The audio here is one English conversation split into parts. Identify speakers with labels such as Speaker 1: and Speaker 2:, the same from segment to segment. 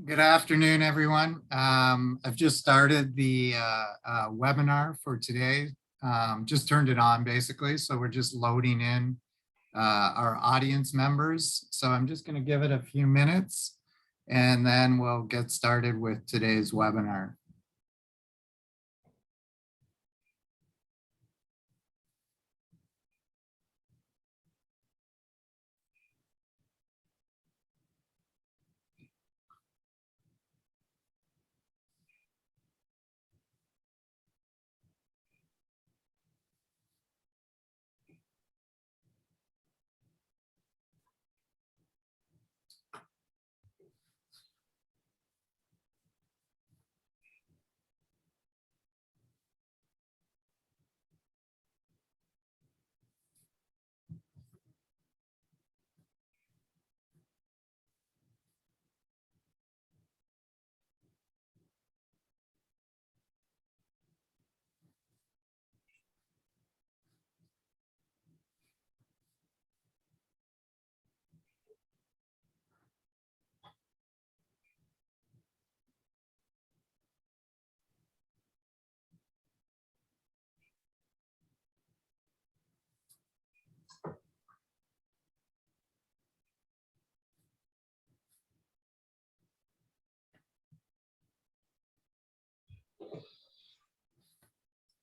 Speaker 1: Good afternoon, everyone. I've just started the webinar for today. Just turned it on basically, so we're just loading in our audience members. So I'm just going to give it a few minutes and then we'll get started with today's webinar.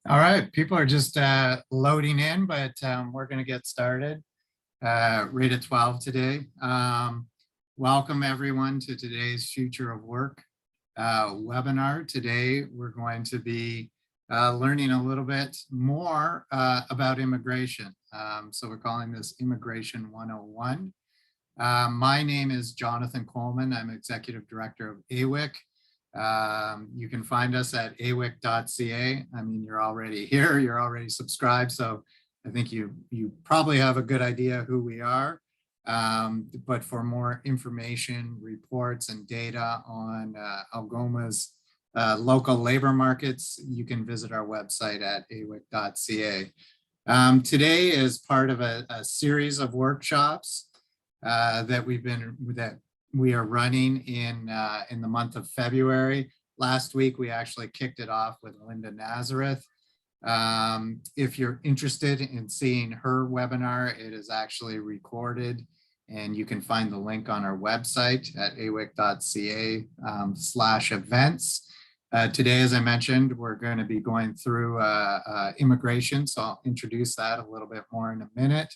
Speaker 1: All right, people are just loading in, but we're going to get started right at 12 today. Welcome everyone to today's Future of Work webinar. Today, we're going to be learning a little bit more about immigration. So we're calling this Immigration 101. My name is Jonathan Coleman. I'm Executive Director of AWIC. You can find us at awic.ca. I mean, you're already here, you're already subscribed, so I think you probably have a good idea who we are. But for more information, reports, and data on Algoma's local labor markets, you can visit our website at awic.ca. Today is part of a series of workshops that we are running in the month of February. Last week, we actually kicked it off with Linda Nazareth. If you're interested in seeing her webinar, it is actually recorded and you can find the link on our website at awic.ca/events. Today, as I mentioned, we're going to be going through immigration, so I'll introduce that a little bit more in a minute.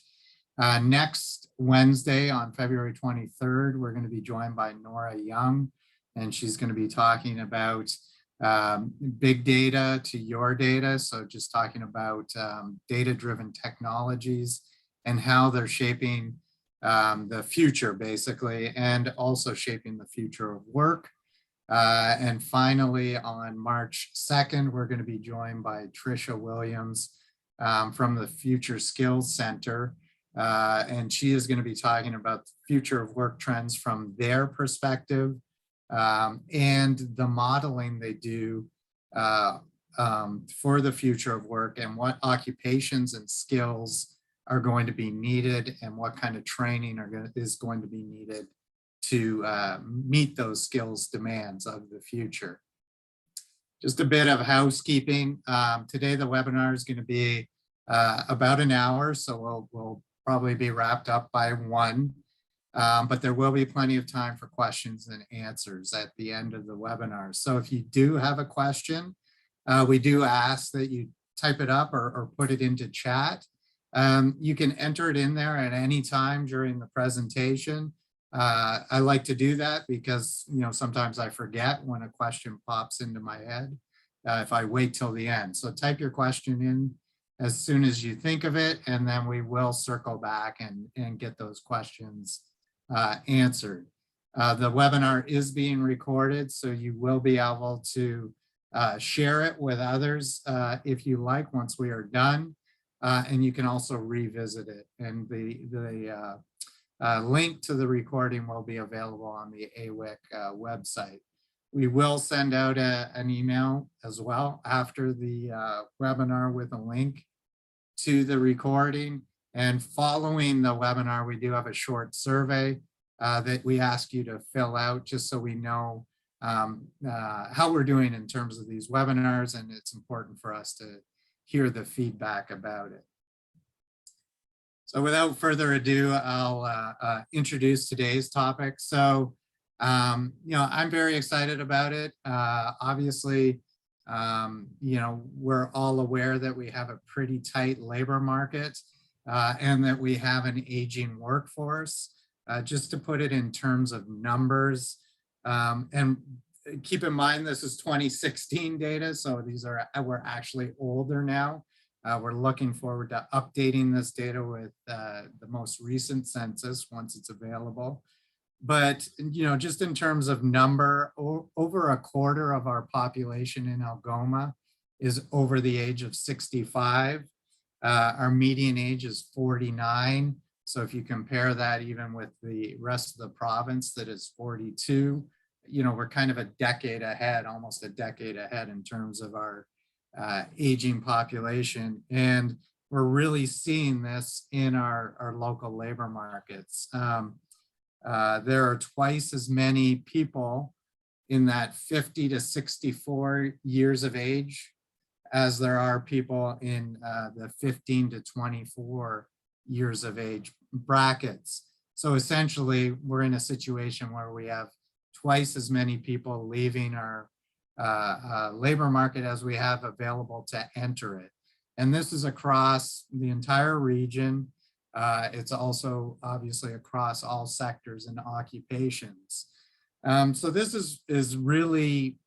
Speaker 1: Next Wednesday on February 23rd, we're going to be joined by Nora Young, and she's going to be talking about big data to your data. So just talking about data-driven technologies and how they're shaping the future, basically, and also shaping the future of work. And finally, on March 2nd, we're going to be joined by Tricia Williams from the Future Skills Center. And she is going to be talking about the future of work trends from their perspective and the modeling they do for the future of work and what occupations and skills are going to be needed and what kind of training is going to be needed to meet those skills demands of the future. Just a bit of housekeeping. Today, the webinar is going to be about an hour, so we'll probably be wrapped up by 1, but there will be plenty of time for questions and answers at the end of the webinar. So if you do have a question, we do ask that you type it up or put it into chat. You can enter it in there at any time during the presentation. I like to do that because sometimes I forget when a question pops into my head if I wait till the end. So type your question in as soon as you think of it, and then we will circle back and get those questions answered. The webinar is being recorded, so you will be able to share it with others if you like once we are done, and you can also revisit it. And the link to the recording will be available on the AWIC website. We will send out an email as well after the webinar with a link to the recording. And following the webinar, we do have a short survey that we ask you to fill out just so we know how we're doing in terms of these webinars, and it's important for us to hear the feedback about it. So without further ado, I'll introduce today's topic. So, I'm very excited about it. Obviously, we're all aware that we have a pretty tight labor market and that we have an aging workforce. Just to put it in terms of numbers, and keep in mind, this is 2016 data, so we're actually older now. We're looking forward to updating this data with the most recent census once it's available. But, just in terms of number, over a quarter of our population in Algoma is over the age of 65. Our median age is 49. So if you compare that even with the rest of the province that is 42, we're kind of a decade ahead, almost a decade ahead in terms of our aging population. And we're really seeing this in our local labor markets. There are twice as many people in that 50 to 64 years of age as there are people in the 15 to 24 years of age brackets. So essentially, we're in a situation where we have twice as many people leaving our labor market as we have available to enter it. And this is across the entire region. It's also obviously across all sectors and occupations. So this is really,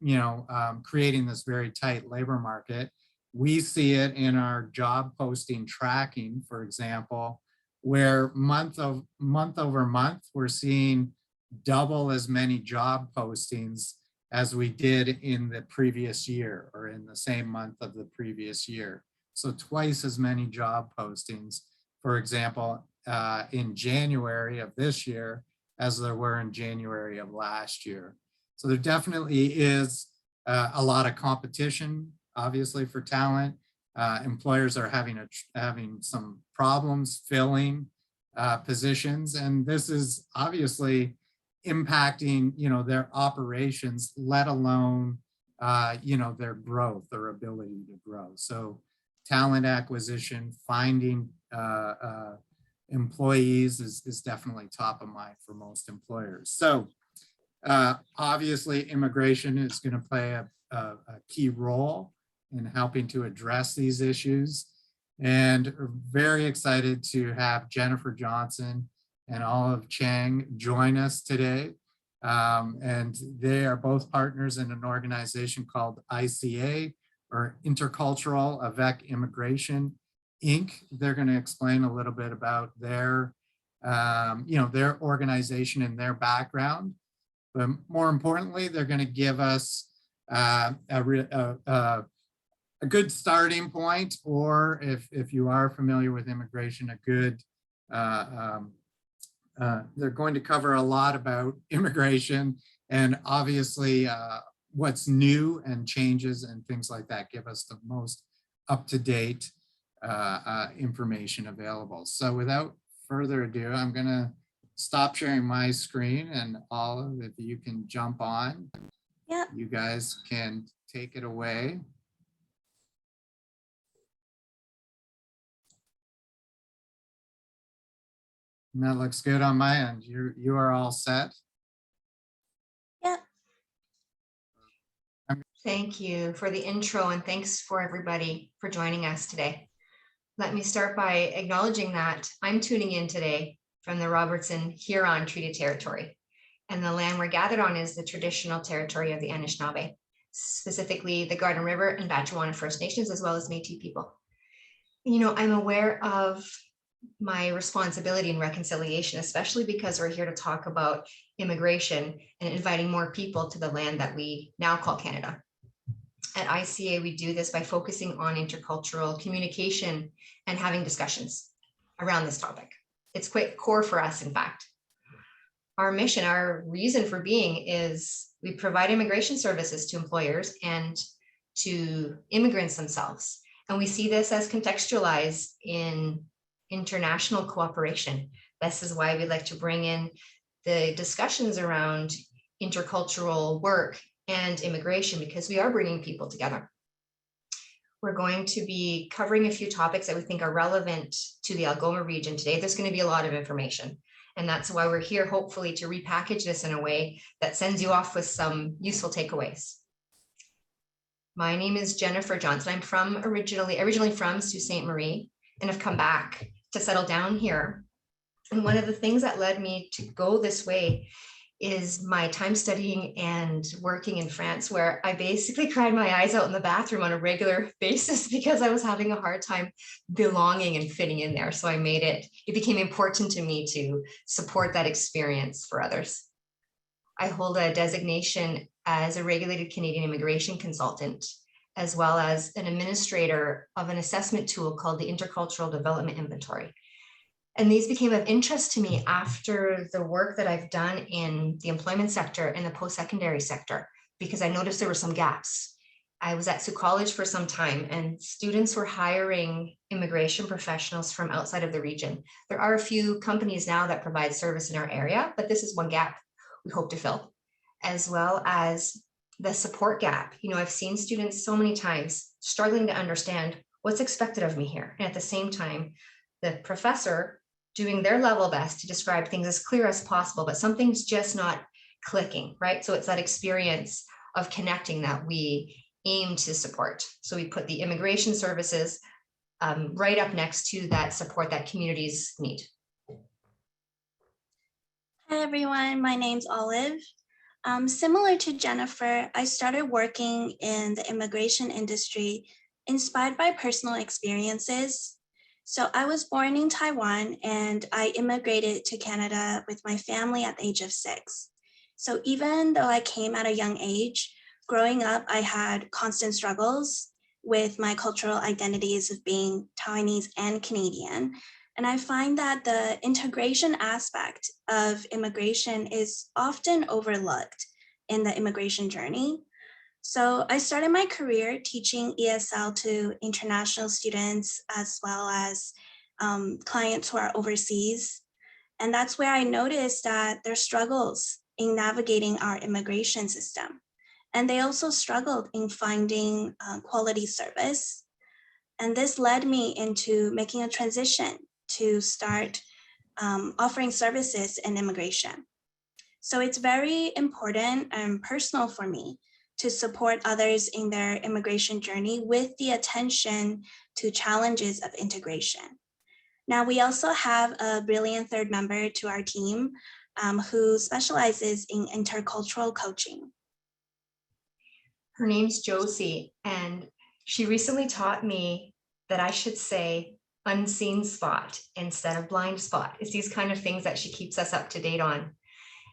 Speaker 1: creating this very tight labor market. We see it in our job posting tracking, for example, where month over month, we're seeing double as many job postings as we did in the previous year or in the same month of the previous year. So twice as many job postings, for example, in January of this year as there were in January of last year. So there definitely is a lot of competition, obviously, for talent. Employers are having some problems filling positions, and this is obviously impacting, their operations, let alone, their growth, their ability to grow. So talent acquisition, finding employees is definitely top of mind for most employers. So obviously immigration is going to play a key role in helping to address these issues. And we're very excited to have Jennifer Johnson and Olive Chang join us today. And they are both partners in an organization called ICA, or Intercultural Avec Immigration, Inc. They're going to explain a little bit about their, their organization and their background. But more importantly, they're going to give us a good starting point, or if you are familiar with immigration, a good, they're going to cover a lot about immigration and obviously what's new and changes and things like that. Give us the most up-to-date information available. So without further ado, I'm going to stop sharing my screen, and Olive, if you can jump on, you guys can take it away. And that looks good on my end. You are all set.
Speaker 2: Yeah. Thank you for the intro, and thanks for everybody for joining us today. Let me start by acknowledging that I'm tuning in today from the Robertson Huron Treaty Territory, and the land we're gathered on is the traditional territory of the Anishinaabe, specifically the Garden River and Batchewana First Nations, as well as Métis people. I'm aware of my responsibility in reconciliation, especially because we're here to talk about immigration and inviting more people to the land that we now call Canada. At ICA, we do this by focusing on intercultural communication and having discussions around this topic. It's quite core for us, in fact. Our mission, our reason for being is we provide immigration services to employers and to immigrants themselves. And we see this as contextualized in international cooperation. This is why we like to bring in the discussions around intercultural work and immigration, because we are bringing people together. We're going to be covering a few topics that we think are relevant to the Algoma region today. There's going to be a lot of information, and that's why we're here, hopefully, to repackage this in a way that sends you off with some useful takeaways. My name is Jennifer Johnson. I'm from originally from Sault Ste. Marie, and have come back to settle down here. And one of the things that led me to go this way is my time studying and working in France, where I basically cried my eyes out in the bathroom on a regular basis because I was having a hard time belonging and fitting in there. So it became important to me to support that experience for others. I hold a designation as a regulated Canadian immigration consultant, as well as an administrator of an assessment tool called the Intercultural Development Inventory. And these became of interest to me after the work that I've done in the employment sector and the post-secondary sector, because I noticed there were some gaps. I was at Sault College for some time, and students were hiring immigration professionals from outside of the region. There are a few companies now that provide service in our area, but this is one gap we hope to fill, as well as the support gap. I've seen students so many times struggling to understand what's expected of me here. And at the same time, the professor doing their level best to describe things as clear as possible, but something's just not clicking, right? So it's that experience of connecting that we aim to support. So we put the immigration services right up next to that support that communities need.
Speaker 3: Hi everyone, my name's Olive. Similar to Jennifer, I started working in the immigration industry inspired by personal experiences. So I was born in Taiwan and I immigrated to Canada with my family at the age of 6. So even though I came at a young age, growing up, I had constant struggles with my cultural identities of being Taiwanese and Canadian. And I find that the integration aspect of immigration is often overlooked in the immigration journey. So I started my career teaching ESL to international students as well as clients who are overseas. And that's where I noticed that there's struggles in navigating our immigration system. And they also struggled in finding quality service. And this led me into making a transition to start offering services in immigration. So it's very important and personal for me to support others in their immigration journey with the attention to challenges of integration. Now, we also have a brilliant third member to our team who specializes in intercultural coaching.
Speaker 2: Her name's Josie, and she recently taught me that I should say unseen spot instead of blind spot. It's these kind of things that she keeps us up to date on.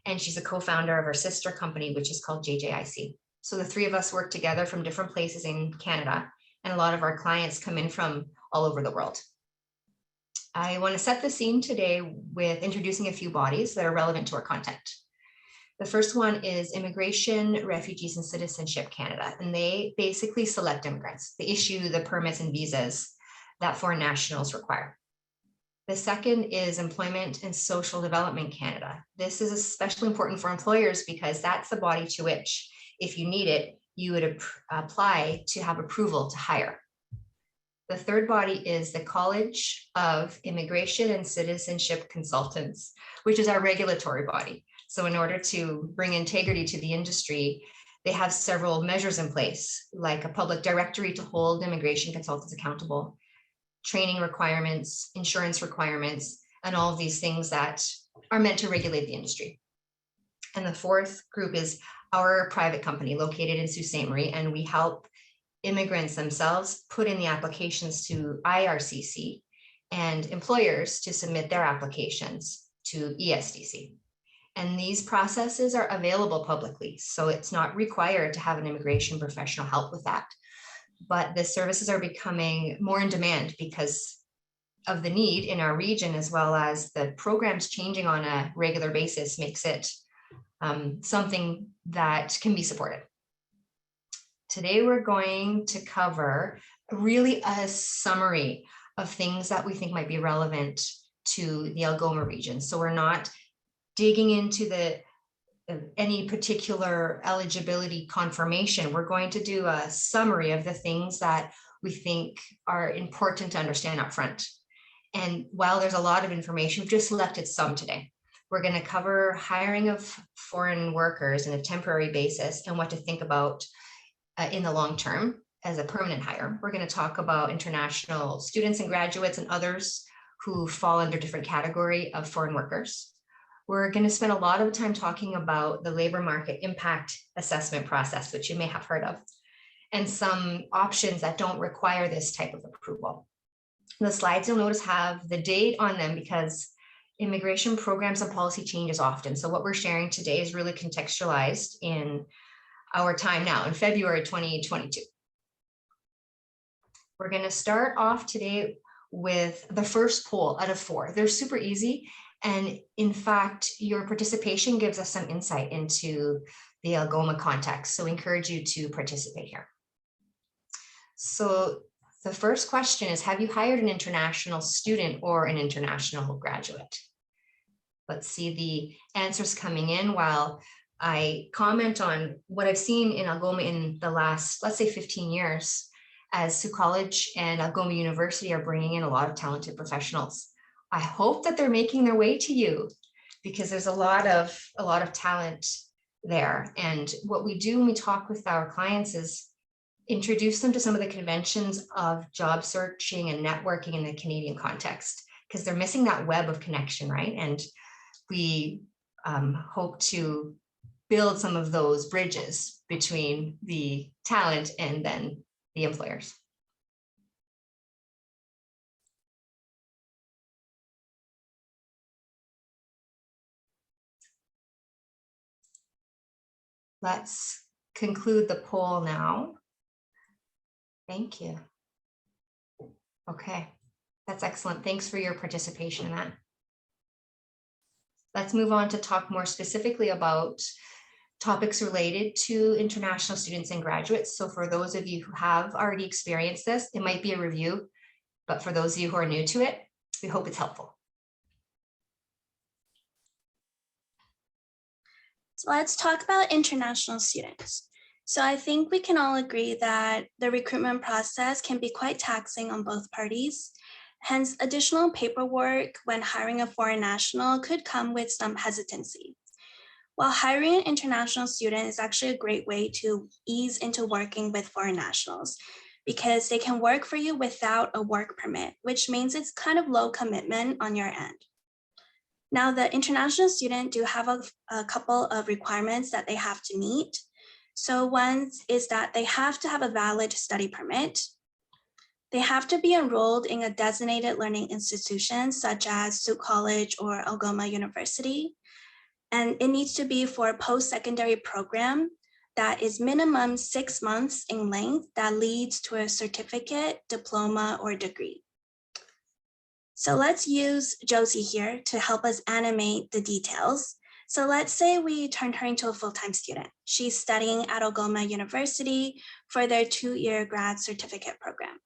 Speaker 2: And she's a co-founder of her sister company, which is called JJIC. So the three of us work together from different places in Canada, and a lot of our clients come in from all over the world. I want to set the scene today with introducing a few bodies that are relevant to our content. The first one is Immigration, Refugees and Citizenship Canada, and they basically select immigrants. They issue the permits and visas that foreign nationals require. The second is Employment and Social Development Canada. This is especially important for employers because that's the body to which, if you need it, you would apply to have approval to hire. The third body is the College of Immigration and Citizenship Consultants, which is our regulatory body. So in order to bring integrity to the industry, they have several measures in place, like a public directory to hold immigration consultants accountable, training requirements, insurance requirements, and all of these things that are meant to regulate the industry. And the fourth group is our private company located in Sault Ste. Marie, and we help immigrants themselves put in the applications to IRCC and employers to submit their applications to ESDC. And these processes are available publicly, so it's not required to have an immigration professional help with that. But the services are becoming more in demand because of the need in our region, as well as the programs changing on a regular basis makes it something that can be supported. Today, we're going to cover really a summary of things that we think might be relevant to the Algoma region. So we're not digging into any particular eligibility confirmation, we're going to do a summary of the things that we think are important to understand up front. And while there's a lot of information, we've just selected some today. We're going to cover hiring of foreign workers on a temporary basis and what to think about in the long term as a permanent hire. We're going to talk about international students and graduates and others who fall under different category of foreign workers. We're going to spend a lot of time talking about the labor market impact assessment process, which you may have heard of, and some options that don't require this type of approval. The slides you'll notice have the date on them because immigration programs and policy changes often. So what we're sharing today is really contextualized in our time now in February 2022. We're going to start off today with the first poll out of 4. They're super easy. And in fact, your participation gives us some insight into the Algoma context. So we encourage you to participate here. So the first question is, have you hired an international student or an international graduate? Let's see the answers coming in while I comment on what I've seen in Algoma in the last, let's say 15 years, as Sioux College and Algoma University are bringing in a lot of talented professionals. I hope that they're making their way to you because there's a lot of talent there. And what we do when we talk with our clients is introduce them to some of the conventions of job searching and networking in the Canadian context, because they're missing that web of connection, right? And we hope to build some of those bridges between the talent and then the employers. Let's conclude the poll now. Thank you. Okay, that's excellent. Thanks for your participation in that. Let's move on to talk more specifically about topics related to international students and graduates. So for those of you who have already experienced this, it might be a review, but for those of you who are new to it, we hope it's helpful.
Speaker 3: So let's talk about international students. So I think we can all agree that the recruitment process can be quite taxing on both parties. Hence, additional paperwork when hiring a foreign national could come with some hesitancy. While hiring an international student is actually a great way to ease into working with foreign nationals because they can work for you without a work permit, which means it's kind of low commitment on your end. Now, the international student do have a couple of requirements that they have to meet. So one is that they have to have a valid study permit. They have to be enrolled in a designated learning institution such as Sioux College or Algoma University. And it needs to be for a post-secondary program that is minimum 6 months in length that leads to a certificate, diploma, or degree. So let's use Josie here to help us animate the details. So let's say we turned her into a full-time student. She's studying at Algoma University for their 2-year grad certificate program.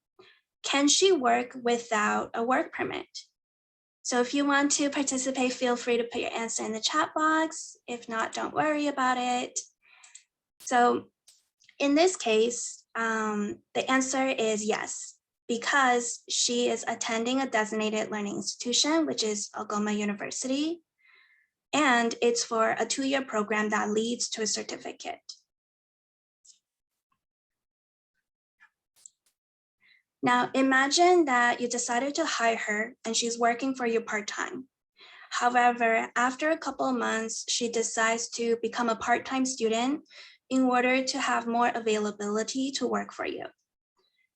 Speaker 3: Can she work without a work permit? So if you want to participate, feel free to put your answer in the chat box. If not, don't worry about it. So in this case, the answer is yes, because she is attending a designated learning institution, which is Algoma University, and it's for a 2-year program that leads to a certificate. Now, imagine that you decided to hire her and she's working for you part-time. However, after a couple of months, she decides to become a part-time student in order to have more availability to work for you.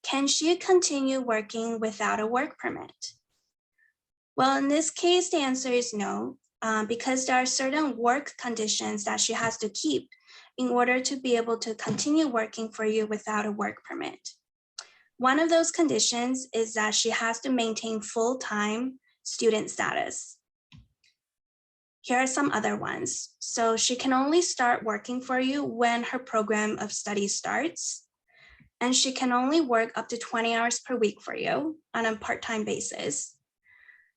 Speaker 3: Can she continue working without a work permit? Well, in this case, the answer is no, because there are certain work conditions that she has to keep in order to be able to continue working for you without a work permit. One of those conditions is that she has to maintain full-time student status. Here are some other ones. So she can only start working for you when her program of study starts, and she can only work up to 20 hours per week for you on a part-time basis.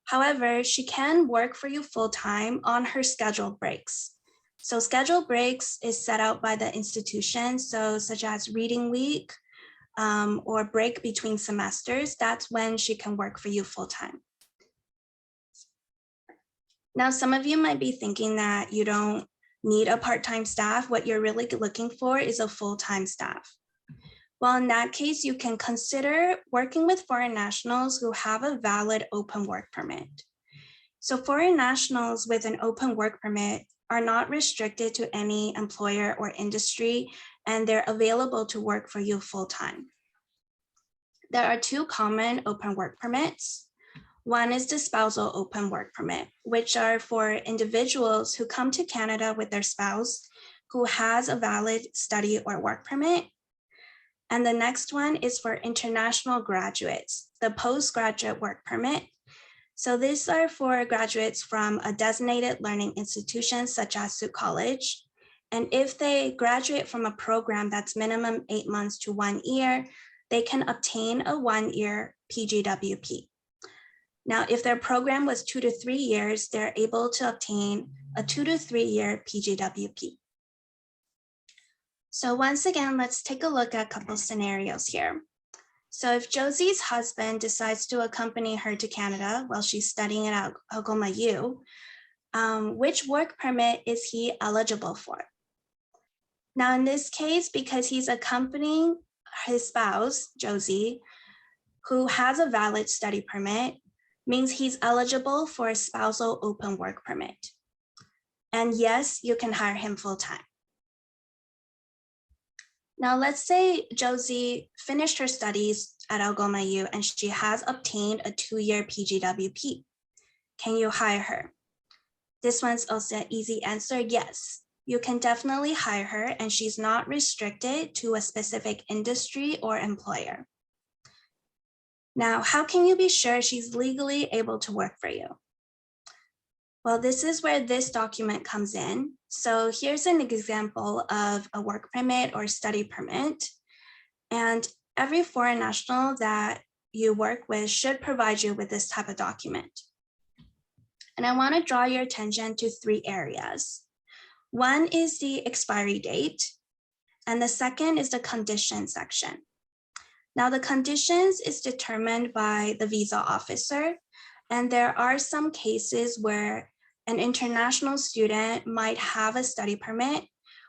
Speaker 3: However, she can work for you full-time on her scheduled breaks. So scheduled breaks is set out by the institution, so such as reading week or break between semesters, that's when she can work for you full-time. Now, some of you might be thinking that you don't need a part-time staff. What you're really looking for is a full-time staff. Well, in that case, you can consider working with foreign nationals who have a valid open work permit. So foreign nationals with an open work permit are not restricted to any employer or industry, and they're available to work for you full-time. There are two common open work permits. One is the spousal open work permit, which are for individuals who come to Canada with their spouse who has a valid study or work permit. And the next one is for international graduates, the postgraduate work permit. So these are for graduates from a designated learning institution such as Sault College. And if they graduate from a program that's minimum 8 months to 1 year, they can obtain a 1-year PGWP. Now, if their program was 2 to 3 years, they're able to obtain a 2 to 3 year PGWP. So once again, let's take a look at a couple scenarios here. So if Josie's husband decides to accompany her to Canada while she's studying at Algoma U, which work permit is he eligible for? Now in this case, because he's accompanying his spouse, Josie, who has a valid study permit, means he's eligible for a spousal open work permit. And yes, you can hire him full-time. Now, let's say Josie finished her studies at Algoma U and she has obtained a 2-year PGWP. Can you hire her? This one's also an easy answer, yes. You can definitely hire her and she's not restricted to a specific industry or employer. Now, how can you be sure she's legally able to work for you? Well, this is where this document comes in. So here's an example of a work permit or study permit. And every foreign national that you work with should provide you with this type of document. And I want to draw your attention to 3 areas. One is the expiry date, and the second is the conditions section. Now, the conditions is determined by the visa officer, and there are some cases where an international student might have a study permit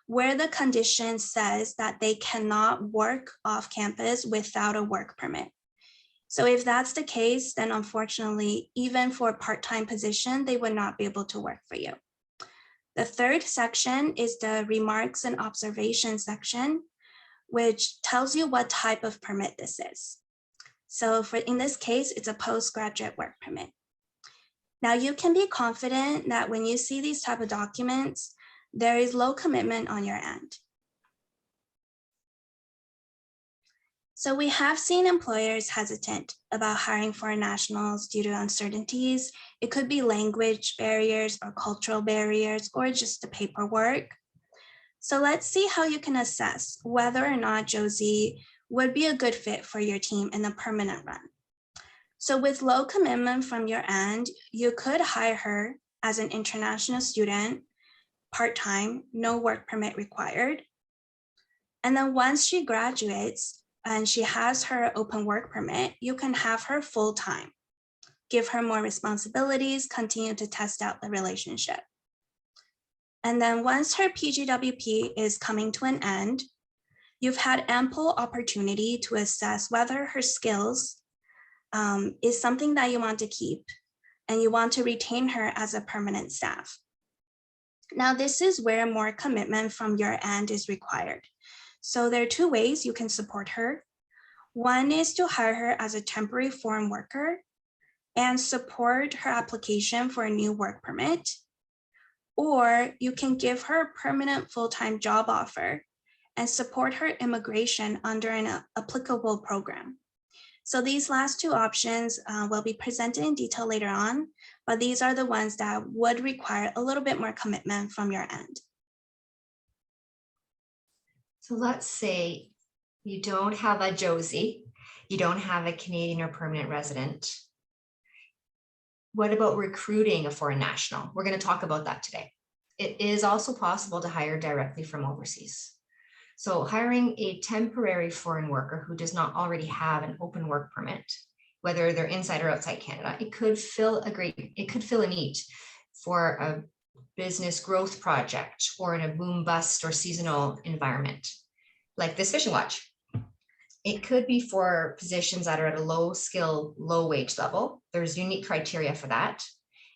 Speaker 3: where the condition says that they cannot work off campus without a work permit. So if that's the case, then unfortunately, even for a part-time position, they would not be able to work for you. The third section is the remarks and observations section, which tells you what type of permit this is. So in this case, it's a postgraduate work permit. Now you can be confident that when you see these type of documents, there is low commitment on your end. So we have seen employers hesitant about hiring foreign nationals due to uncertainties. It could be language barriers or cultural barriers or just the paperwork. So let's see how you can assess whether or not Josie would be a good fit for your team in the permanent run. So with low commitment from your end, you could hire her as an international student, part-time, no work permit required. And then once she graduates and she has her open work permit, you can have her full-time, give her more responsibilities, continue to test out the relationship. And then once her PGWP is coming to an end, you've had ample opportunity to assess whether her skills is something that you want to keep and you want to retain her as a permanent staff. Now, this is where more commitment from your end is required. So there are 2 ways you can support her. One is to hire her as a temporary foreign worker and support her application for a new work permit. Or you can give her a permanent full-time job offer and support her immigration under an applicable program. So these last 2 options will be presented in detail later on, but these are the ones that would require a little bit more commitment from your end.
Speaker 2: So let's say you don't have a Josie, you don't have a Canadian or permanent resident. what about recruiting a foreign national? We're going to talk about that today. It is also possible to hire directly from overseas. So hiring a temporary foreign worker who does not already have an open work permit, whether they're inside or outside Canada, it could fill a need for a business growth project or in a boom bust or seasonal environment, like this fishing lodge. It could be for positions that are at a low skill, low wage level. There's unique criteria for that.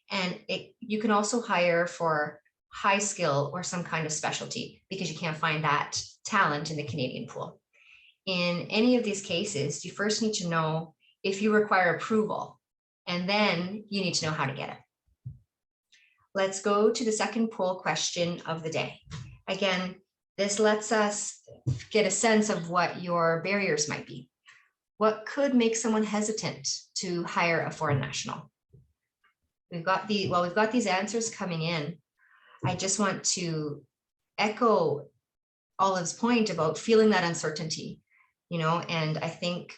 Speaker 2: And you can also hire for high skill or some kind of specialty because you can't find that talent in the Canadian pool. In any of these cases, you first need to know if you require approval, and then you need to know how to get it. Let's go to the second poll question of the day. Again, this lets us get a sense of what your barriers might be. What could make someone hesitant to hire a foreign national? We've got these answers coming in. I just want to echo Olive's point about feeling that uncertainty, and I think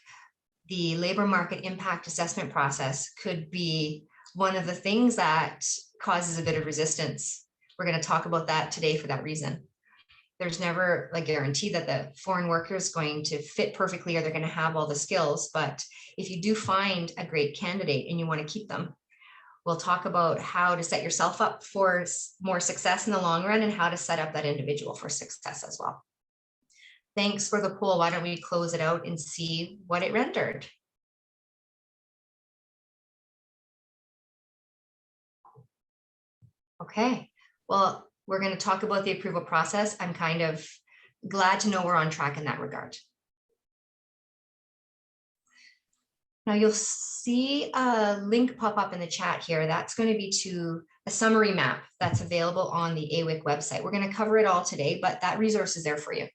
Speaker 2: the labor market impact assessment process could be one of the things that causes a bit of resistance. We're going to talk about that today for that reason. There's never a guarantee that the foreign worker is going to fit perfectly or they're going to have all the skills. But if you do find a great candidate and you want to keep them, we'll talk about how to set yourself up for more success in the long run and how to set up that individual for success as well. Thanks for the poll. Why don't we close it out and see what it rendered? Okay, well, we're going to talk about the approval process. I'm kind of glad to know we're on track in that regard. Now you'll see a link pop up in the chat here. That's going to be to a summary map that's available on the AWIC website. We're going to cover it all today, but that resource is there for you.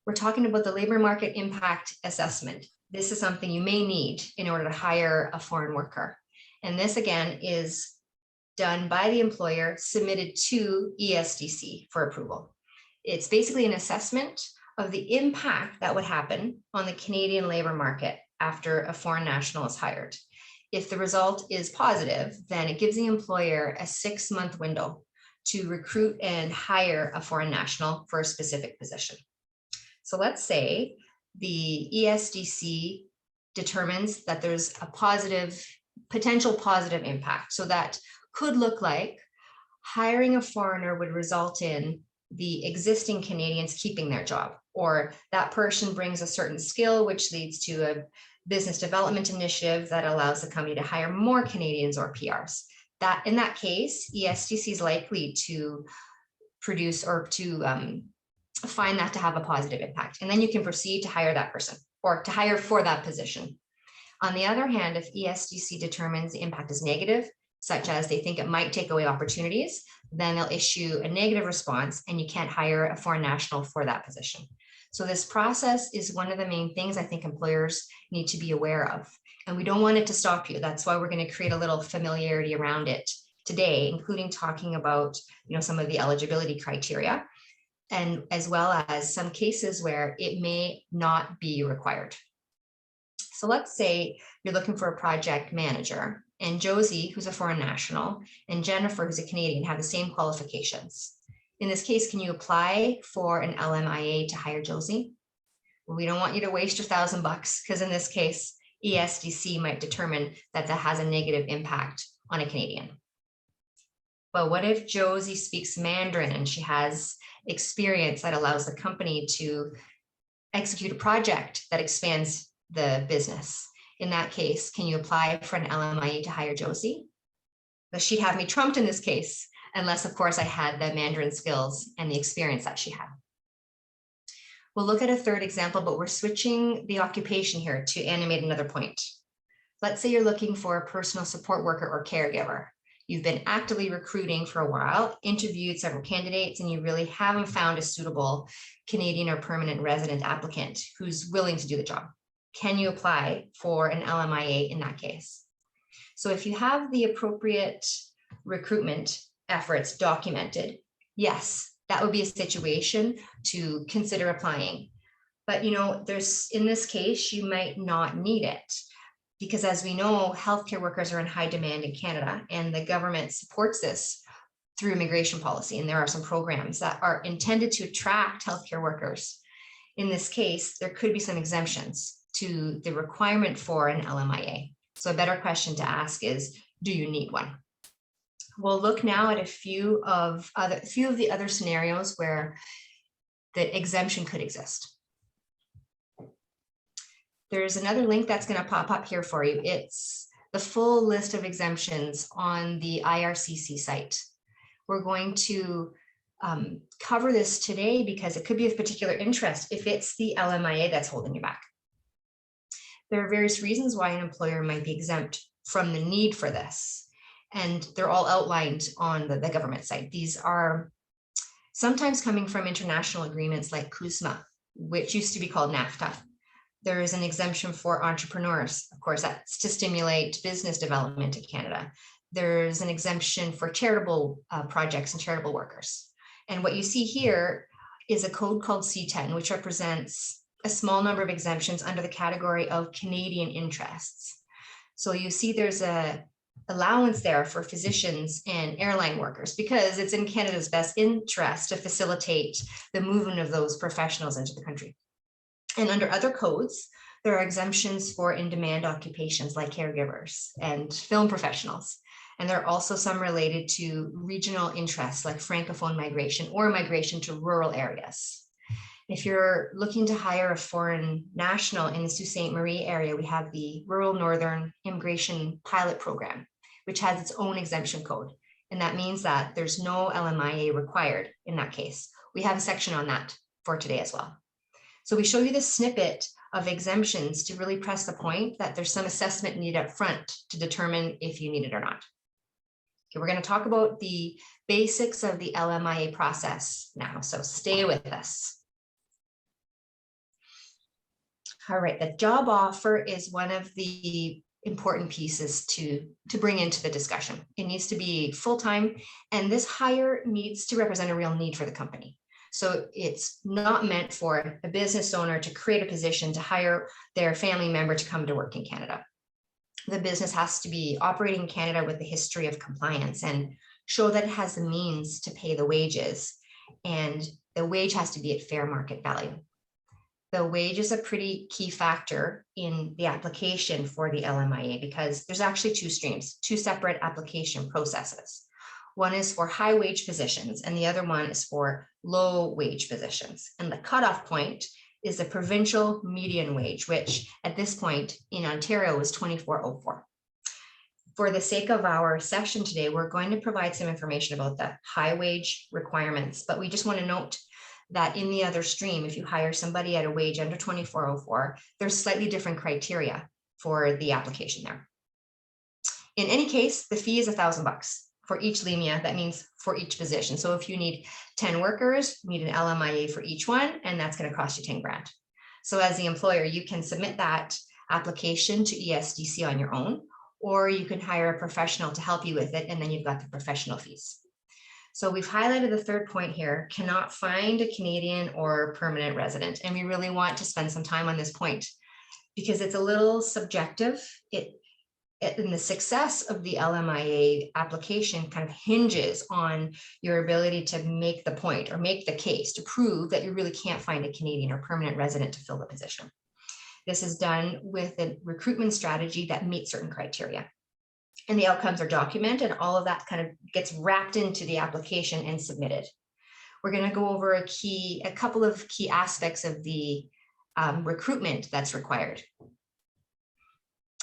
Speaker 2: We're talking about the labor market impact assessment. This is something you may need in order to hire a foreign worker. And this again is done by the employer, submitted to ESDC for approval. It's basically an assessment of the impact that would happen on the Canadian labor market after a foreign national is hired. If the result is positive, then it gives the employer a 6-month window to recruit and hire a foreign national for a specific position. So let's say the ESDC determines that there's a potential positive impact. So that could look like hiring a foreigner would result in the existing Canadians keeping their job, or that person brings a certain skill, which leads to a business development initiative that allows the company to hire more Canadians or PRs. That in that case, ESDC is likely to produce or to find that to have a positive impact. And then you can proceed to hire that person or to hire for that position. On the other hand, if ESDC determines the impact is negative, such as they think it might take away opportunities, then they'll issue a negative response and you can't hire a foreign national for that position. So this process is one of the main things I think employers need to be aware of. And we don't want it to stop you. That's why we're going to create a little familiarity around it today, including talking about some of the eligibility criteria, and as well as some cases where it may not be required. So let's say you're looking for a project manager, and Josie, who's a foreign national, and Jennifer, who's a Canadian, have the same qualifications. In this case, can you apply for an LMIA to hire Josie? Well, we don't want you to waste your $1,000 because in this case, ESDC might determine that that has a negative impact on a Canadian. But what if Josie speaks Mandarin and she has experience that allows the company to execute a project that expands the business? In that case, can you apply for an LMIA to hire Josie? But she'd have me trumped in this case, unless of course I had the Mandarin skills and the experience that she had. We'll look at a third example, but we're switching the occupation here to animate another point. Let's say you're looking for a personal support worker or caregiver. You've been actively recruiting for a while, interviewed several candidates, and you really haven't found a suitable Canadian or permanent resident applicant who's willing to do the job. Can you apply for an LMIA in that case? So if you have the appropriate recruitment efforts documented, yes, that would be a situation to consider applying. But in this case, you might not need it. Because as we know, healthcare workers are in high demand in Canada, and the government supports this through immigration policy. And there are some programs that are intended to attract healthcare workers. In this case, there could be some exemptions to the requirement for an LMIA. So a better question to ask is, do you need one? We'll look now at a few of the other scenarios where the exemption could exist. There's another link that's going to pop up here for you. It's the full list of exemptions on the IRCC site. We're going to cover this today because it could be of particular interest if it's the LMIA that's holding you back. There are various reasons why an employer might be exempt from the need for this, and they're all outlined on the government site. These are sometimes coming from international agreements like CUSMA, which used to be called NAFTA. There is an exemption for entrepreneurs. Of course, that's to stimulate business development in Canada. There's an exemption for charitable projects and charitable workers. And what you see here is a code called C10, which represents a small number of exemptions under the category of Canadian interests. So you see there's a allowance there for physicians and airline workers because it's in Canada's best interest to facilitate the movement of those professionals into the country. And under other codes, there are exemptions for in-demand occupations like caregivers and film professionals. And there are also some related to regional interests like Francophone migration or migration to rural areas. If you're looking to hire a foreign national in the Sault Ste. Marie area, we have the Rural Northern Immigration Pilot Program, which has its own exemption code. And that means that there's no LMIA required in that case. We have a section on that for today as well. So we show you this snippet of exemptions to really press the point that there's some assessment needed up front to determine if you need it or not. Okay, we're going to talk about the basics of the LMIA process now, so stay with us. All right, the job offer is one of the important pieces to bring into the discussion. It needs to be full-time, and this hire needs to represent a real need for the company. So it's not meant for a business owner to create a position to hire their family member to come to work in Canada. The business has to be operating in Canada with a history of compliance and show that it has the means to pay the wages, and the wage has to be at fair market value. The wage is a pretty key factor in the application for the LMIA because there's actually two streams, two separate application processes. One is for high wage positions and the other one is for low wage positions. And the cutoff point is the provincial median wage, which at this point in Ontario is $24.04. For the sake of our session today, we're going to provide some information about the high wage requirements, but we just want to note that in the other stream, if you hire somebody at a wage under $24.04, there's slightly different criteria for the application there. In any case, the fee is $1,000 for each LEMIA. That means for each position. So if you need 10 workers, you need an LMIA for each one, and that's going to cost you 10 grand. So as the employer, you can submit that application to ESDC on your own, or you can hire a professional to help you with it, and then you've got the professional fees. So we've highlighted the third point here, cannot find a Canadian or permanent resident. And we really want to spend some time on this point because it's a little subjective. And the success of the LMIA application kind of hinges on your ability to make the point or make the case to prove that you really can't find a Canadian or permanent resident to fill the position. This is done with a recruitment strategy that meets certain criteria. And the outcomes are documented. All of that kind of gets wrapped into the application and submitted. We're going to go over a couple of key aspects of the recruitment that's required.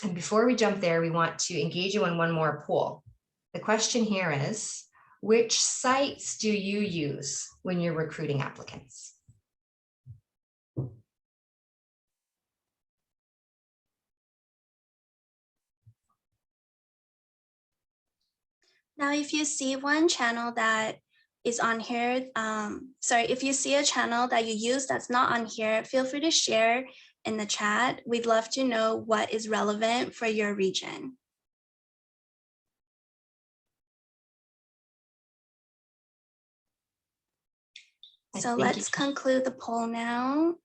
Speaker 2: And before we jump there, we want to engage you in one more poll. The question here is, which sites do you use when you're recruiting applicants?
Speaker 3: Now, if you see one channel that is on here, if you see a channel that you use that's not on here, feel free to share in the chat. We'd love to know what is relevant for your region. So let's conclude the poll now.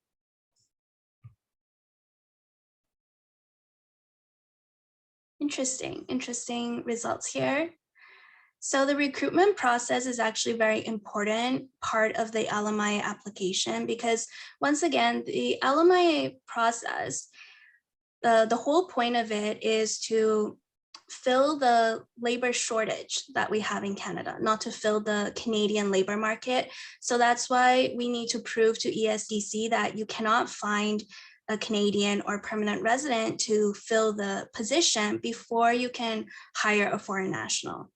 Speaker 3: Interesting results here. So the recruitment process is actually a very important part of the LMIA application because once again, the LMIA process, the whole point of it is to fill the labor shortage that we have in Canada, not to fill the Canadian labor market. So that's why we need to prove to ESDC that you cannot find a Canadian or permanent resident to fill the position before you can hire a foreign national.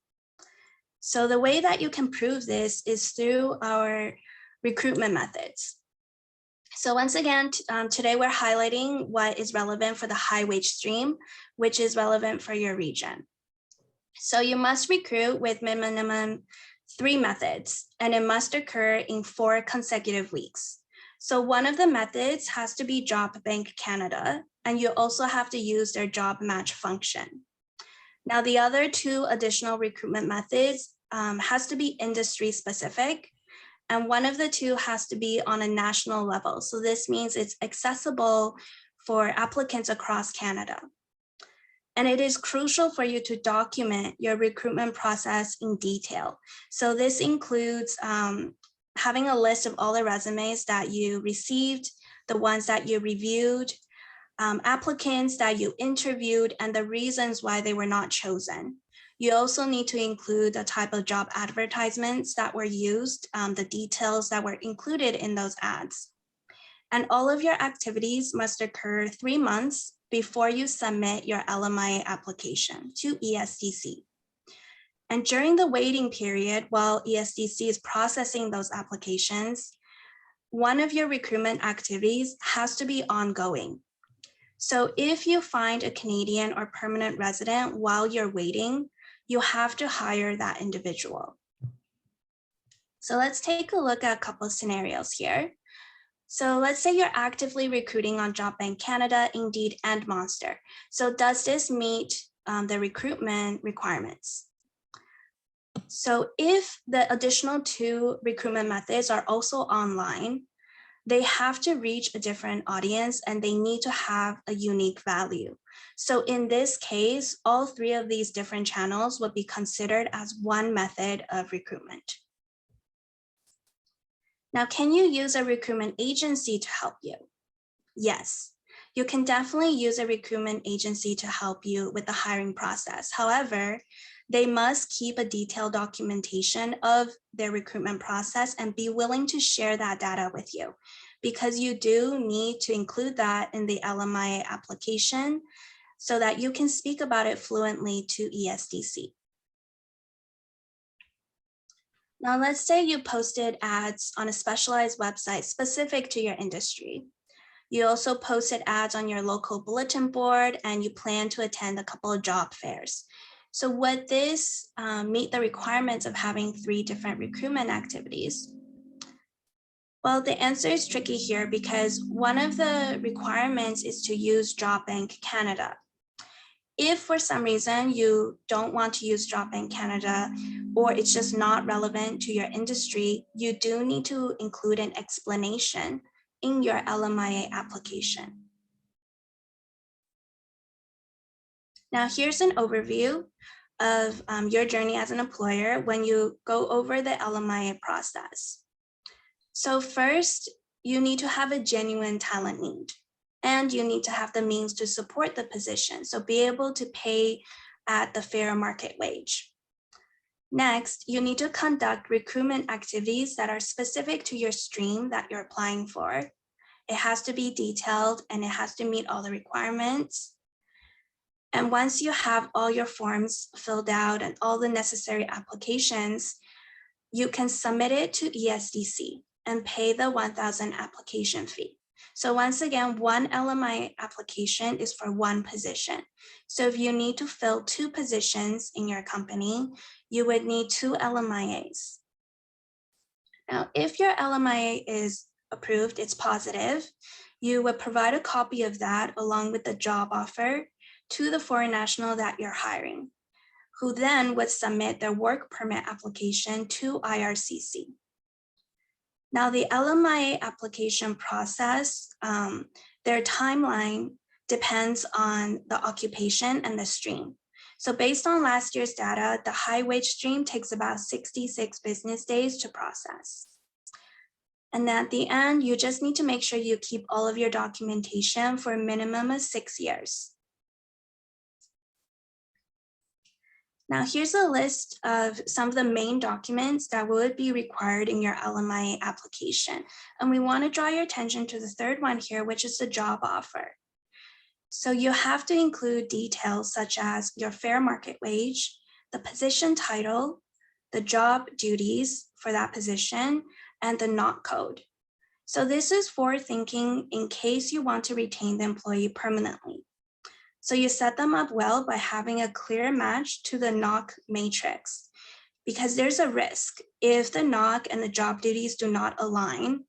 Speaker 3: So the way that you can prove this is through our recruitment methods. So once again, today we're highlighting what is relevant for the high wage stream, which is relevant for your region. So you must recruit with minimum 3 methods, and it must occur in 4 consecutive weeks. So one of the methods has to be Job Bank Canada, and you also have to use their job match function. Now, the other 2 additional recruitment methods has to be industry specific, and one of the 2 has to be on a national level. So this means it's accessible for applicants across Canada. And it is crucial for you to document your recruitment process in detail. So this includes having a list of all the resumes that you received, the ones that you reviewed, applicants that you interviewed, and the reasons why they were not chosen. You also need to include the type of job advertisements that were used, the details that were included in those ads. And all of your activities must occur 3 months before you submit your LMIA application to ESDC. And during the waiting period, while ESDC is processing those applications, one of your recruitment activities has to be ongoing. So if you find a Canadian or permanent resident while you're waiting, you have to hire that individual. So let's take a look at a couple of scenarios here. So let's say you're actively recruiting on Job Bank Canada, Indeed, and Monster. So does this meet the recruitment requirements? So if the additional 2 recruitment methods are also online, they have to reach a different audience and they need to have a unique value. So in this case, all 3 of these different channels would be considered as one method of recruitment. Now, can you use a recruitment agency to help you? Yes, you can definitely use a recruitment agency to help you with the hiring process. However, they must keep a detailed documentation of their recruitment process and be willing to share that data with you, because you do need to include that in the LMIA application so that you can speak about it fluently to ESDC. Now, let's say you posted ads on a specialized website specific to your industry. You also posted ads on your local bulletin board and you plan to attend a couple of job fairs. So would this meet the requirements of having 3 different recruitment activities? Well, the answer is tricky here because one of the requirements is to use Job Bank Canada. If for some reason you don't want to use Job Bank Canada or it's just not relevant to your industry, you do need to include an explanation in your LMIA application. Now here's an overview of your journey as an employer when you go over the LMIA process. So first, you need to have a genuine talent need. And you need to have the means to support the position, so be able to pay at the fair market wage. Next, you need to conduct recruitment activities that are specific to your stream that you're applying for. It has to be detailed and it has to meet all the requirements. And once you have all your forms filled out and all the necessary applications, you can submit it to ESDC and pay the 1,000 application fee. So once again, one LMI application is for one position. So if you need to fill 2 positions in your company, you would need 2 LMIAs. Now, if your LMIA is approved, it's positive, you would provide a copy of that along with the job offer to the foreign national that you're hiring, who then would submit their work permit application to IRCC. Now, the LMIA application process, their timeline depends on the occupation and the stream. So based on last year's data, the high wage stream takes about 66 business days to process. And at the end, you just need to make sure you keep all of your documentation for a minimum of 6 years. Now here's a list of some of the main documents that would be required in your LMIA application. And we want to draw your attention to the third one here, which is the job offer. So you have to include details such as your fair market wage, the position title, the job duties for that position, and the NOC code. So this is forward thinking in case you want to retain the employee permanently. So you set them up well by having a clear match to the NOC matrix, because there's a risk if the NOC and the job duties do not align,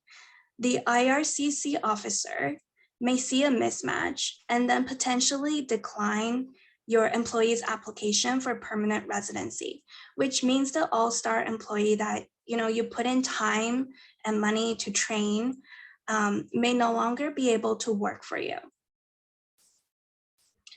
Speaker 3: the IRCC officer may see a mismatch and then potentially decline your employee's application for permanent residency, which means the all-star employee that you put in time and money to train may no longer be able to work for you.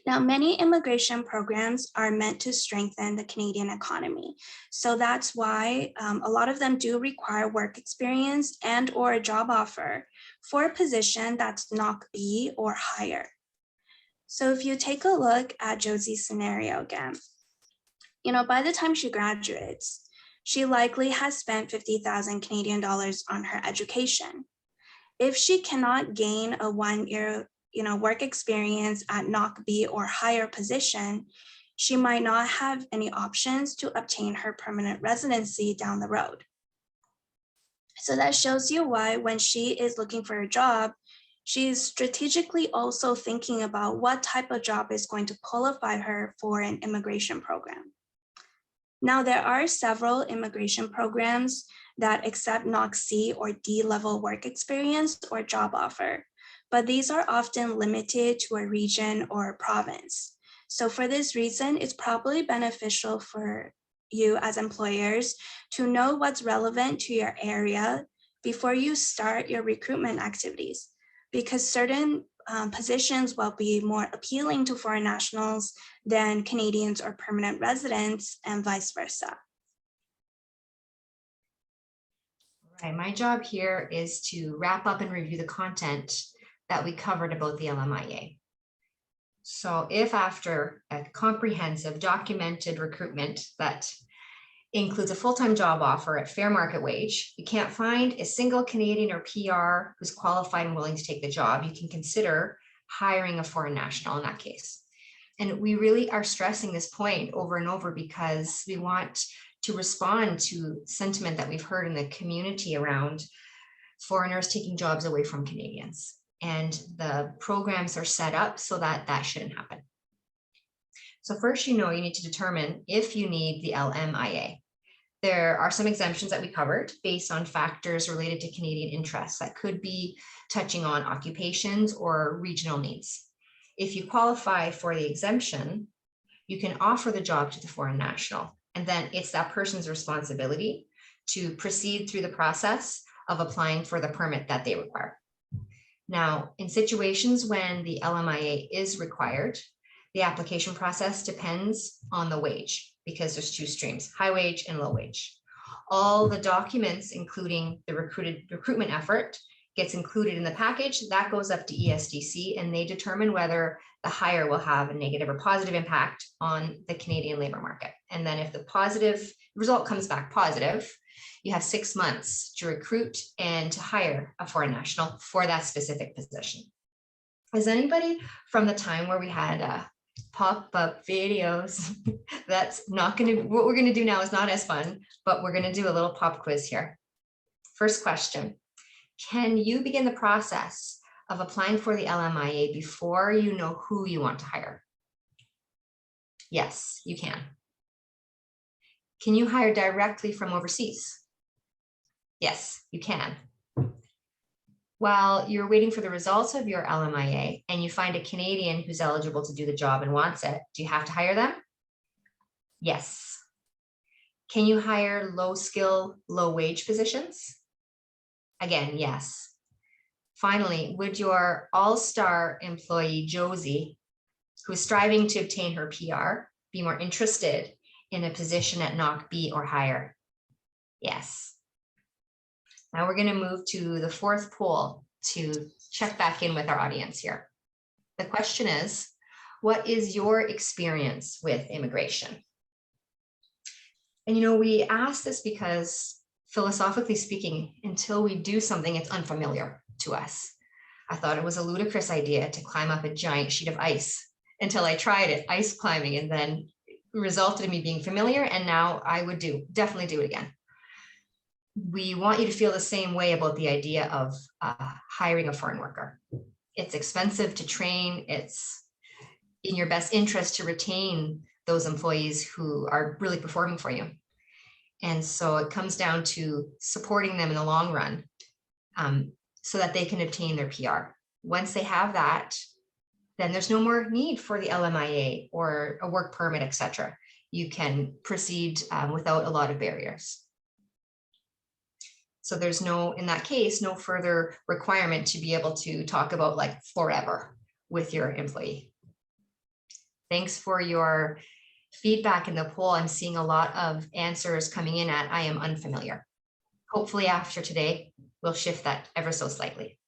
Speaker 3: Now, many immigration programs are meant to strengthen the Canadian economy. So that's why a lot of them do require work experience and or a job offer for a position that's NOC B or higher. So if you take a look at Josie's scenario again, by the time she graduates, she likely has spent 50,000 Canadian dollars on her education. If she cannot gain a 1-year work experience at NOC B or higher position, she might not have any options to obtain her permanent residency down the road. So that shows you why when she is looking for a job, she's strategically also thinking about what type of job is going to qualify her for an immigration program. Now, there are several immigration programs that accept NOC C or D level work experience or job offer, but these are often limited to a region or a province. So for this reason, it's probably beneficial for you as employers to know what's relevant to your area before you start your recruitment activities, because certain positions will be more appealing to foreign nationals than Canadians or permanent residents, and vice versa.
Speaker 2: All right, my job here is to wrap up and review the content that we covered about the LMIA. So if after a comprehensive documented recruitment that includes a full-time job offer at fair market wage, you can't find a single Canadian or PR who's qualified and willing to take the job, you can consider hiring a foreign national in that case. And we really are stressing this point over and over because we want to respond to sentiment that we've heard in the community around foreigners taking jobs away from Canadians. And the programs are set up so that that shouldn't happen. So first, you need to determine if you need the LMIA. There are some exemptions that we covered based on factors related to Canadian interests that could be touching on occupations or regional needs. If you qualify for the exemption, you can offer the job to the foreign national, and then it's that person's responsibility to proceed through the process of applying for the permit that they require. Now, in situations when the LMIA is required, the application process depends on the wage because there's two streams, high wage and low wage. All the documents, including the recruitment effort, gets included in the package. That goes up to ESDC and they determine whether the hire will have a negative or positive impact on the Canadian labor market. And then if the positive result comes back positive, you have 6 months to recruit and to hire a foreign national for that specific position. Is anybody from the time where we had pop-up videos? That's not going to, what we're going to do now is not as fun, but we're going to do a little pop quiz here. First question, can you begin the process of applying for the LMIA before you know who you want to hire? Yes, you can. Can you hire directly from overseas? Yes, you can. While you're waiting for the results of your LMIA and you find a Canadian who's eligible to do the job and wants it, do you have to hire them? Yes. Can you hire low skill, low wage positions? Again, yes. Finally, would your all-star employee, Josie, who's striving to obtain her PR, be more interested in a position at NOC B or higher? Yes. Now we're going to move to the fourth poll to check back in with our audience here. The question is, what is your experience with immigration? And we ask this because philosophically speaking, until we do something, it's unfamiliar to us. I thought it was a ludicrous idea to climb up a giant sheet of ice until I tried it, ice climbing, and then resulted in me being familiar. And now I would definitely do it again. We want you to feel the same way about the idea of hiring a foreign worker. It's expensive to train. It's in your best interest to retain those employees who are really performing for you. And so it comes down to supporting them in the long run so that they can obtain their PR. Once they have that, then there's no more need for the LMIA or a work permit, etc. You can proceed without a lot of barriers. So there's in that case, no further requirement to be able to talk about like forever with your employee. Thanks for your feedback in the poll. I'm seeing a lot of answers coming in at I am unfamiliar. Hopefully after today, we'll shift that ever so slightly.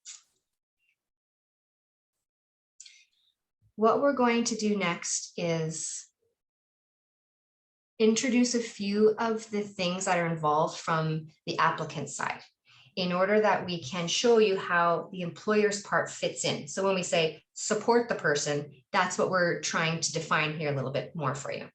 Speaker 2: What we're going to do next is introduce a few of the things that are involved from the applicant side in order that we can show you how the employer's part fits in. So when we say support the person, that's what we're trying to define here a little bit more for you.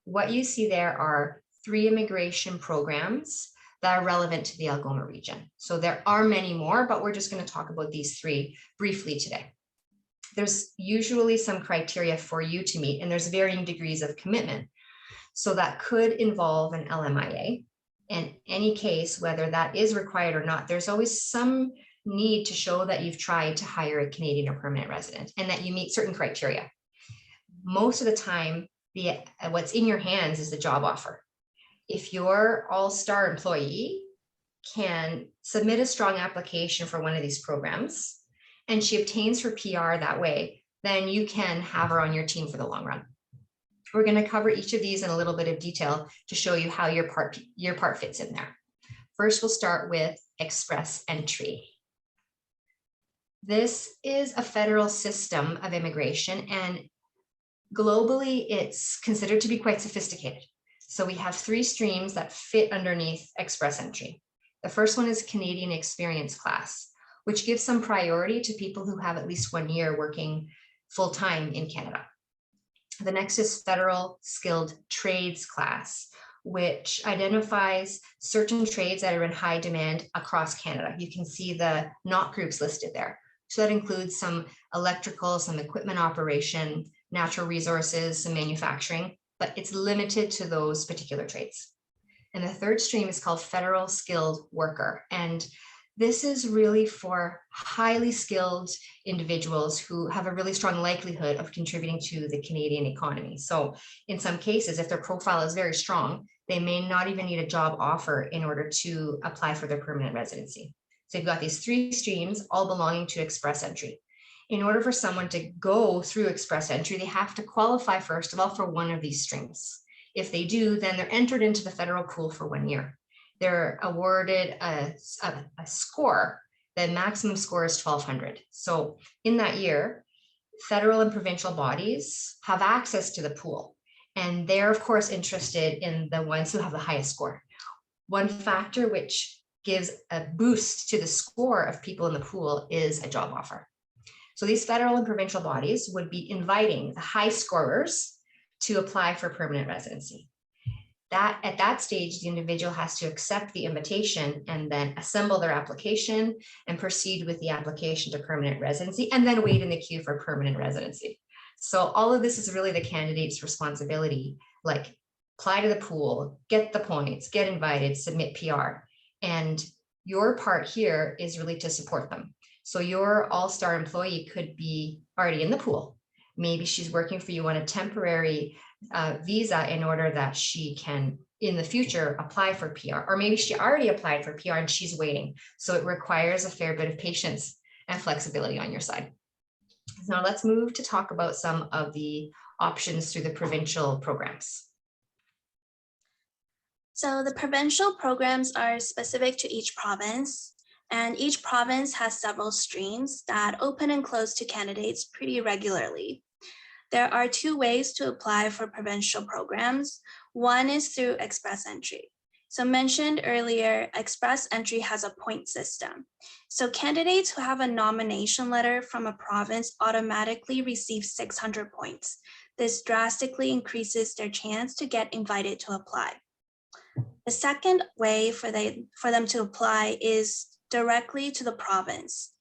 Speaker 2: What you see there are 3 immigration programs that are relevant to the Algoma region. So there are many more, but we're just going to talk about these 3 briefly today. There's usually some criteria for you to meet, and there's varying degrees of commitment. So that could involve an LMIA. In any case, whether that is required or not, there's always some need to show that you've tried to hire a Canadian or permanent resident and that you meet certain criteria. Most of the time, what's in your hands is the job offer. If your all-star employee can submit a strong application for one of these programs and she obtains her PR that way, then you can have her on your team for the long run. We're going to cover each of these in a little bit of detail to show you how your part fits in there. First, we'll start with express entry. This is a federal system of immigration, and globally, it's considered to be quite sophisticated. So we have 3 streams that fit underneath express entry. The first one is Canadian experience class, which gives some priority to people who have at least 1 year working full-time in Canada. The next is federal skilled trades class, which identifies certain trades that are in high demand across Canada. You can see the NOC groups listed there. So that includes some electrical, some equipment operation, natural resources, some manufacturing, but it's limited to those particular trades. And the third stream is called federal skilled worker. And this is really for highly skilled individuals who have a really strong likelihood of contributing to the Canadian economy. So in some cases, if their profile is very strong, they may not even need a job offer in order to apply for their permanent residency. So you've got these 3 streams all belonging to express entry. In order for someone to go through express entry, they have to qualify first of all for one of these streams. If they do, then they're entered into the federal pool for 1 year. They're awarded a score. The maximum score is 1,200. So in that year, federal and provincial bodies have access to the pool. And they're, of course, interested in the ones who have the highest score. One factor which gives a boost to the score of people in the pool is a job offer. So these federal and provincial bodies would be inviting the high scorers to apply for permanent residency. At that stage, the individual has to accept the invitation and then assemble their application and proceed with the application to permanent residency and then wait in the queue for permanent residency. So all of this is really the candidate's responsibility, like apply to the pool, get the points, get invited, submit PR. And your part here is really to support them. So your all-star employee could be already in the pool. Maybe she's working for you on a temporary visa in order that she can, in the future, apply for PR. Or maybe she already applied for PR and she's waiting. So it requires a fair bit of patience and flexibility on your side. Now let's move to talk about some of the options through the provincial programs?
Speaker 3: So the provincial programs are specific to each province, and each province has several streams that open and close to candidates pretty regularly. There are two ways to apply for provincial programs. One is through express entry. So mentioned earlier, express entry has a point system. So candidates who have a nomination letter from a province automatically receive 600 points. This drastically increases their chance to get invited to apply. The second way for them to apply is directly to the province.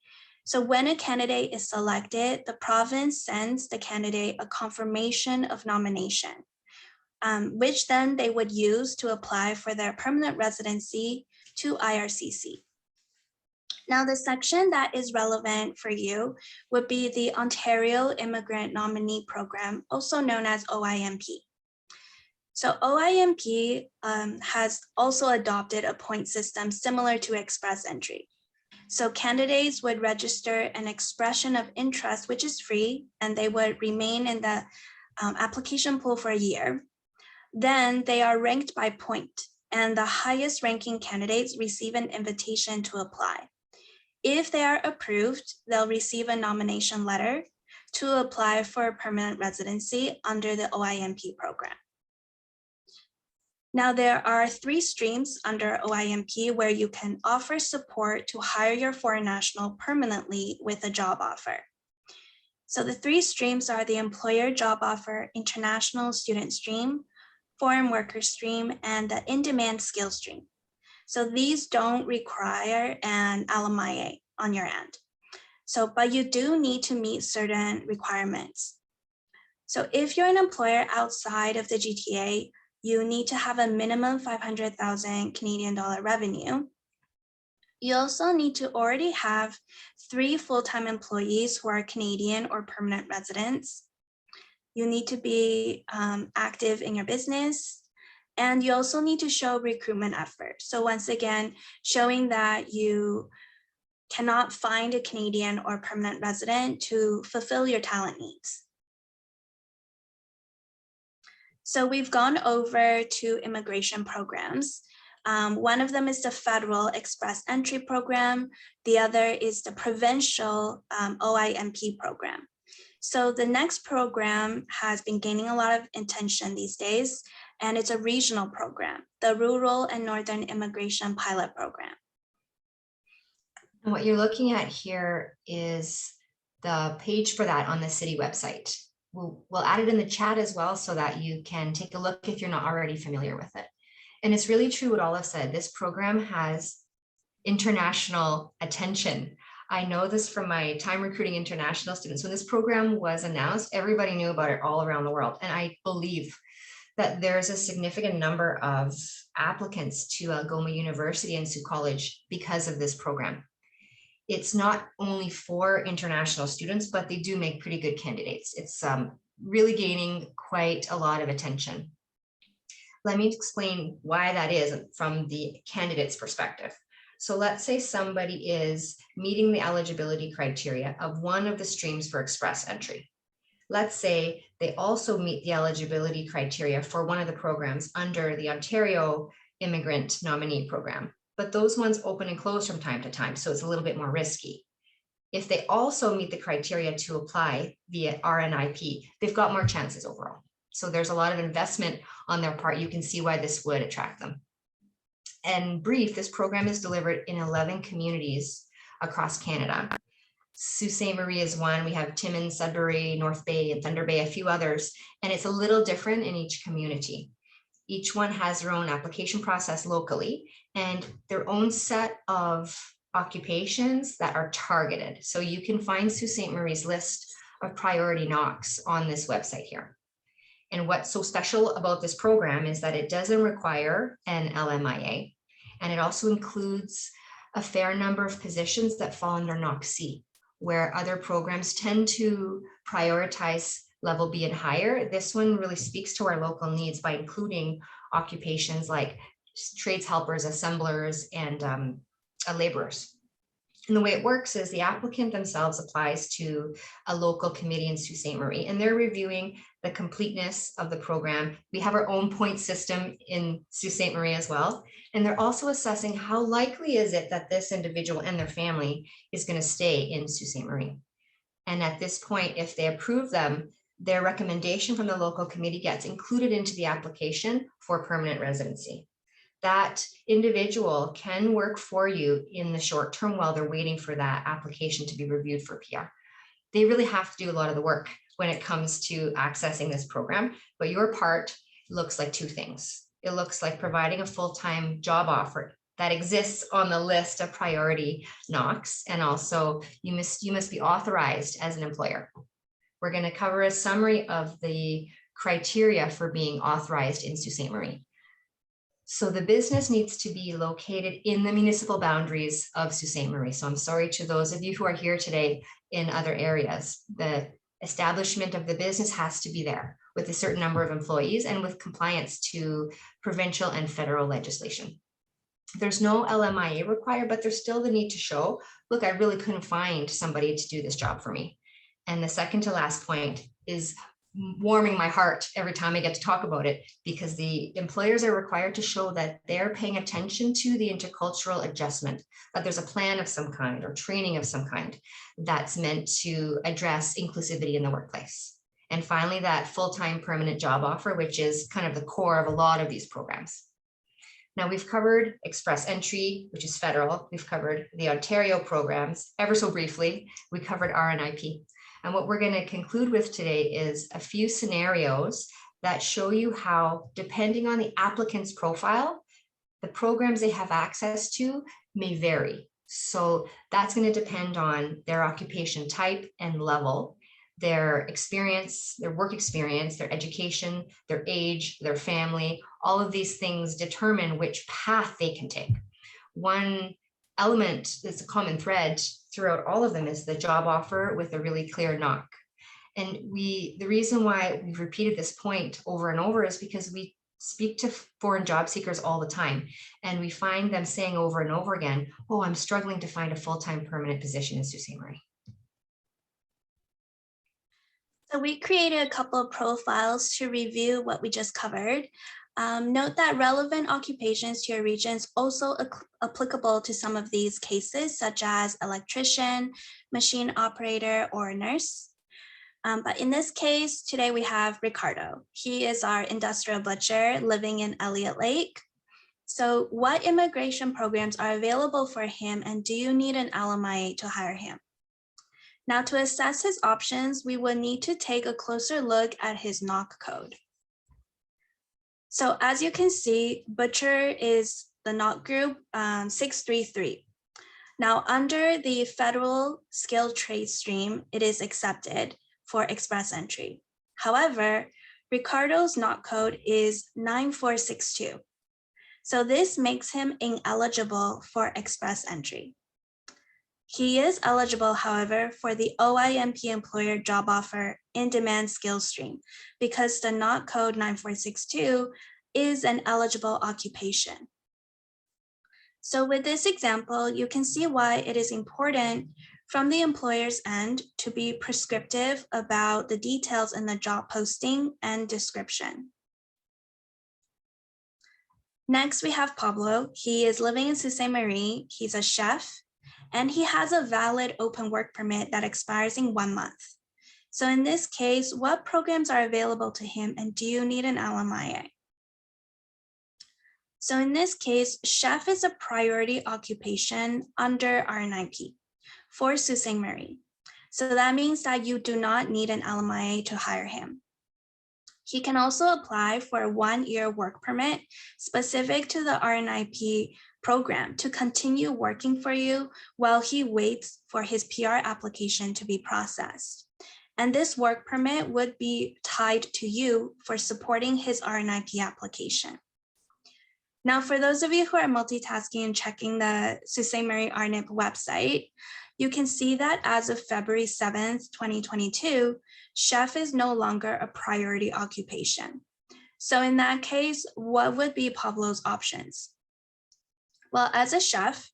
Speaker 3: So when a candidate is selected, the province sends the candidate a confirmation of nomination, which then they would use to apply for their permanent residency to IRCC. Now, the section that is relevant for you would be the Ontario Immigrant Nominee Program, also known as OIMP. So OIMP has also adopted a point system similar to express entry. So candidates would register an expression of interest, which is free, and they would remain in the application pool for a year. Then they are ranked by point, and the highest ranking candidates receive an invitation to apply. If they are approved, they'll receive a nomination letter to apply for a permanent residency under the OIMP program. Now, there are 3 streams under OIMP where you can offer support to hire your foreign national permanently with a job offer. So the 3 streams are the employer job offer, international student stream, foreign worker stream, and the in-demand skill stream. So these don't require an LMIA on your end. But you do need to meet certain requirements. So if you're an employer outside of the GTA, you need to have a minimum 500,000 Canadian dollar revenue. You also need to already have 3 full-time employees who are Canadian or permanent residents. You need to be active in your business, and you also need to show recruitment effort. So once again, showing that you cannot find a Canadian or permanent resident to fulfill your talent needs. So we've gone over 2 immigration programs. One of them is the federal express entry program. The other is the provincial OIMP program. So the next program has been gaining a lot of attention these days, and it's a regional program, the Rural and Northern Immigration Pilot Program.
Speaker 2: And what you're looking at here is the page for that on the city website. We'll add it in the chat as well so that you can take a look if you're not already familiar with it. And it's really true what Olive said. This program has international attention. I know this from my time recruiting international students. When this program was announced, everybody knew about it all around the world. And I believe that there's a significant number of applicants to Algoma University and Sioux College because of this program. It's not only for international students, but they do make pretty good candidates. It's really gaining quite a lot of attention. Let me explain why that is from the candidate's perspective. So let's say somebody is meeting the eligibility criteria of one of the streams for express entry. Let's say they also meet the eligibility criteria for one of the programs under the Ontario Immigrant Nominee Program. But those ones open and close from time to time, so it's a little bit more risky. If they also meet the criteria to apply via RNIP, they've got more chances overall. So there's a lot of investment on their part. You can see why this would attract them. And brief, this program is delivered in 11 communities across Canada. Sault Ste. Marie is one. We have Timmins, Sudbury, North Bay, and Thunder Bay, a few others. And it's a little different in each community. Each one has their own application process locally and their own set of occupations that are targeted. So you can find Sault Ste. Marie's list of priority knocks on this website here. And what's so special about this program is that it doesn't require an LMIA, and it also includes a fair number of positions that fall under Knock C, where other programs tend to prioritize level B and higher. This one really speaks to our local needs by including occupations like trades helpers, assemblers, and laborers. And the way it works is the applicant themselves applies to a local committee in Sault Ste. Marie, and they're reviewing the completeness of the program. We have our own point system in Sault Ste. Marie as well. And they're also assessing how likely is it that this individual and their family is going to stay in Sault Ste. Marie. And at this point, if they approve them, their recommendation from the local committee gets included into the application for permanent residency. That individual can work for you in the short term while they're waiting for that application to be reviewed for PR. They really have to do a lot of the work when it comes to accessing this program, but your part looks like two things. It looks like providing a full-time job offer that exists on the list of priority NOCs, and also you must be authorized as an employer. We're going to cover a summary of the criteria for being authorized in Sault Ste. Marie. So the business needs to be located in the municipal boundaries of Sault Ste. Marie. So I'm sorry to those of you who are here today in other areas. The establishment of the business has to be there with a certain number of employees and with compliance to provincial and federal legislation. There's no LMIA required, but there's still the need to show, look, I really couldn't find somebody to do this job for me. And the second to last point is warming my heart every time I get to talk about it, because the employers are required to show that they're paying attention to the intercultural adjustment, that there's a plan of some kind or training of some kind that's meant to address inclusivity in the workplace. And finally, that full-time permanent job offer, which is kind of the core of a lot of these programs. Now we've covered Express Entry, which is federal. We've covered the Ontario programs ever so briefly. We covered RNIP. And what we're going to conclude with today is a few scenarios that show you how, depending on the applicant's profile, the programs they have access to may vary. So that's going to depend on their occupation type and level, their experience, their work experience, their education, their age, their family. All of these things determine which path they can take. One element that's a common thread throughout all of them is the job offer with a really clear NOC. And the reason why we've repeated this point over and over is because we speak to foreign job seekers all the time, and we find them saying over and over again, oh, I'm struggling to find a full-time permanent position in Sault Ste. Marie.
Speaker 3: So we created a couple of profiles to review what we just covered. Note that relevant occupations to your region is also applicable to some of these cases, such as electrician, machine operator, or nurse. But in this case, today we have Ricardo. He is our industrial butcher living in Elliott Lake. So what immigration programs are available for him, and do you need an LMIA to hire him? Now, to assess his options, we will need to take a closer look at his NOC code. So as you can see, butcher is the NOC group 633. Now, under the federal skilled trade stream, it is accepted for express entry. However, Ricardo's NOC code is 9462. So this makes him ineligible for express entry. He is eligible, however, for the OIMP employer job offer in demand skills stream because the NOC code 9462 is an eligible occupation. So with this example, you can see why it is important from the employer's end to be prescriptive about the details in the job posting and description. Next, we have Pablo. He is living in Sault Ste. Marie. He's a chef, and he has a valid open work permit that expires in 1 month. So in this case, what programs are available to him, and do you need an LMIA? So in this case, chef is a priority occupation under RNIP for Sault Ste. Marie. So that means that you do not need an LMIA to hire him. He can also apply for a 1-year work permit specific to the RNIP program to continue working for you while he waits for his PR application to be processed. And this work permit would be tied to you for supporting his RNIP application. Now, for those of you who are multitasking and checking the Sault Ste. Marie RNIP website, you can see that as of February 7th, 2022, chef is no longer a priority occupation. So in that case, what would be Pablo's options? Well, as a chef,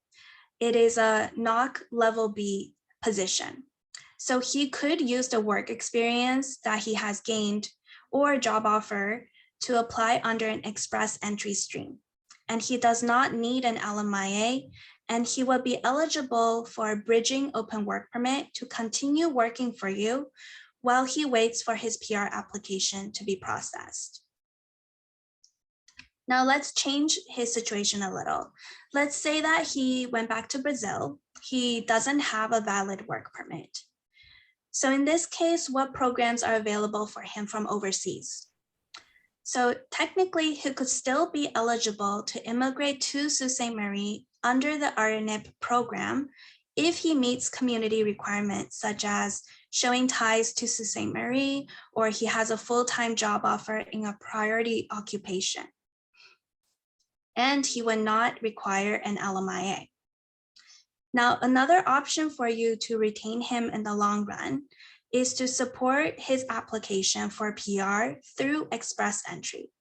Speaker 3: it is a NOC level B position. So he could use the work experience that he has gained or a job offer to apply under an express entry stream. And he does not need an LMIA, and he will be eligible for a bridging open work permit to continue working for you while he waits for his PR application to be processed. Now let's change his situation a little. Let's say that he went back to Brazil. He doesn't have a valid work permit. So in this case, what programs are available for him from overseas? So technically, he could still be eligible to immigrate to Sault Ste. Marie under the RNIP program if he meets community requirements such as showing ties to Sault Ste. Marie, or he has a full-time job offer in a priority occupation. And he would not require an LMIA. Now, another option for you to retain him in the long run is to support his application for PR through express entry.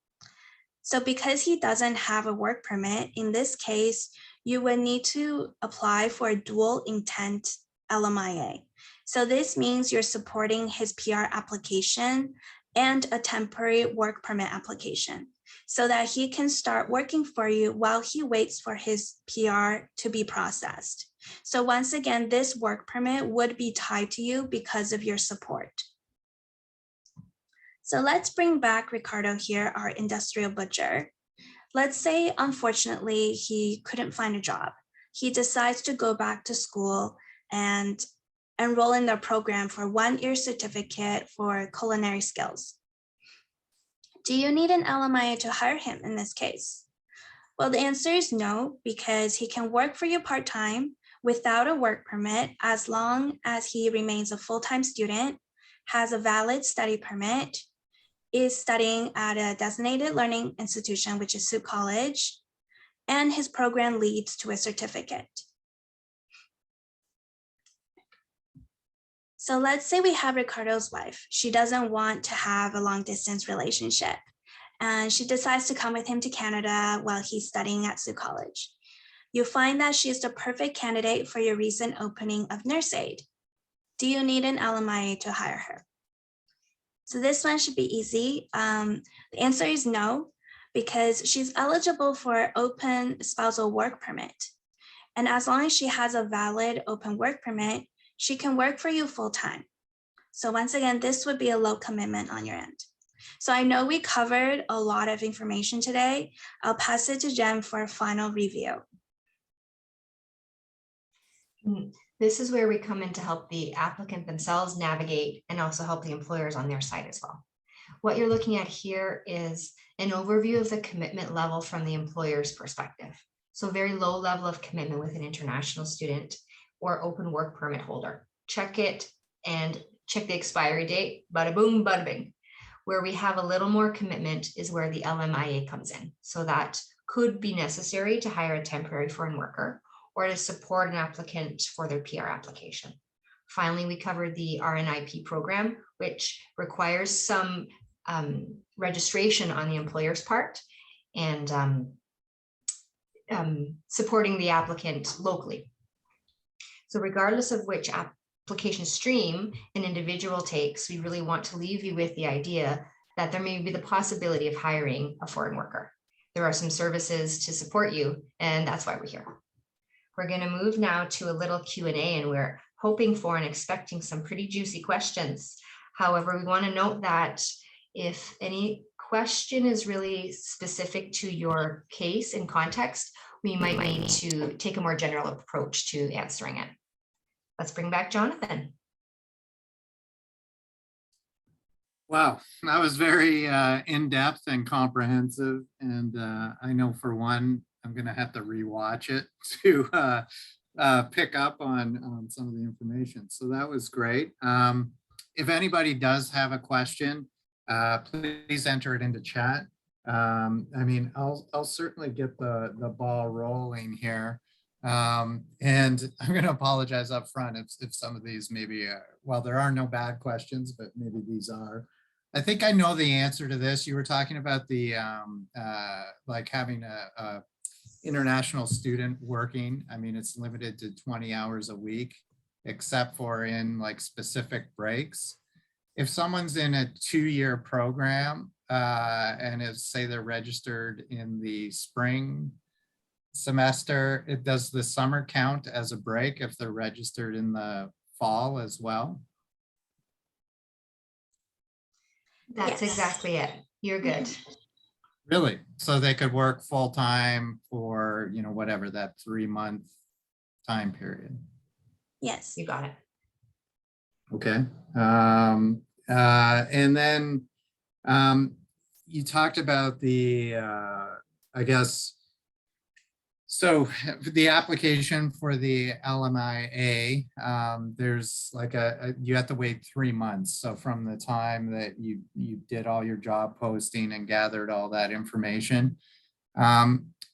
Speaker 3: So because he doesn't have a work permit, in this case, you would need to apply for a dual intent LMIA. So this means you're supporting his PR application and a temporary work permit application so that he can start working for you while he waits for his PR to be processed. So once again, this work permit would be tied to you because of your support. So let's bring back Ricardo here, our industrial butcher. Let's say, unfortunately, he couldn't find a job. He decides to go back to school and enroll in the program for 1-year certificate for culinary skills. Do you need an LMIA to hire him in this case? Well, the answer is no, because he can work for you part-time without a work permit as long as he remains a full-time student, has a valid study permit, is studying at a designated learning institution, which is Sault College, and his program leads to a certificate. So let's say we have Ricardo's wife. She doesn't want to have a long distance relationship, and she decides to come with him to Canada while he's studying at Sault College. You find that she is the perfect candidate for your recent opening of nurse aid. Do you need an LMIA to hire her? So this one should be easy. The answer is no, because she's eligible for open spousal work permit. And as long as she has a valid open work permit, she can work for you full time. So once again, this would be a low commitment on your end. So I know we covered a lot of information today. I'll pass it to Jen for a final review.
Speaker 2: This is where we come in to help the applicant themselves navigate and also help the employers on their side as well. What you're looking at here is an overview of the commitment level from the employer's perspective. So very low level of commitment with an international student or open work permit holder. Check it and check the expiry date, bada boom, bada bing. Where we have a little more commitment is where the LMIA comes in. So that could be necessary to hire a temporary foreign worker or to support an applicant for their PR application. Finally, we covered the RNIP program, which requires some registration on the employer's part and supporting the applicant locally. So regardless of which application stream an individual takes, we really want to leave you with the idea that there may be the possibility of hiring a foreign worker. There are some services to support you, and that's why we're here. We're going to move now to a little Q&A, and we're hoping for and expecting some pretty juicy questions. However, we want to note that if any question is really specific to your case and context, we might need to take a more general approach to answering it. Let's bring back Jonathan.
Speaker 1: Wow, that was very in-depth and comprehensive. And I know for one, I'm going to have to rewatch it to pick up on some of the information. So that was great. If anybody does have a question, please enter it into chat. I mean, I'll certainly get the ball rolling here. And I'm going to apologize up front if some of these maybe, well, there are no bad questions, but maybe these are. I think I know the answer to this. You were talking about the like having international student working, I mean, it's limited to 20 hours a week, except for in like specific breaks. If someone's in a 2-year program and if say they're registered in the spring semester, does the summer count as a break if they're registered in the fall as well?
Speaker 2: That's
Speaker 3: Yes.
Speaker 2: exactly it. You're good.
Speaker 1: Really? So they could work full time for, you know, whatever that 3-month time period.
Speaker 3: Yes.
Speaker 2: You got it.
Speaker 1: Okay. And then you talked about the, I guess, so the application for the LMIA, there's like you have to wait 3 months. So from the time that you did all your job posting and gathered all that information,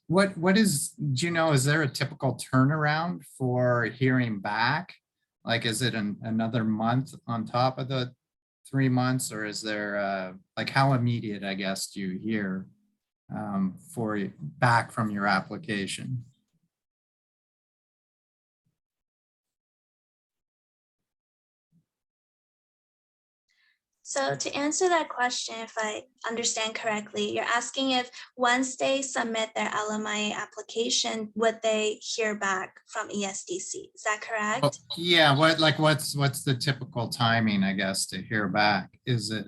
Speaker 1: what is, do you know, is there a typical turnaround for hearing back? Like, is it another month on top of the 3 months, or is there like how immediate, I guess, do you hear for back from your application?
Speaker 3: So to answer that question, if I understand correctly, you're asking if once they submit their LMIA application, would they hear back from ESDC? Is that correct?
Speaker 1: Well, yeah, what's the typical timing, I guess, to hear back? Is it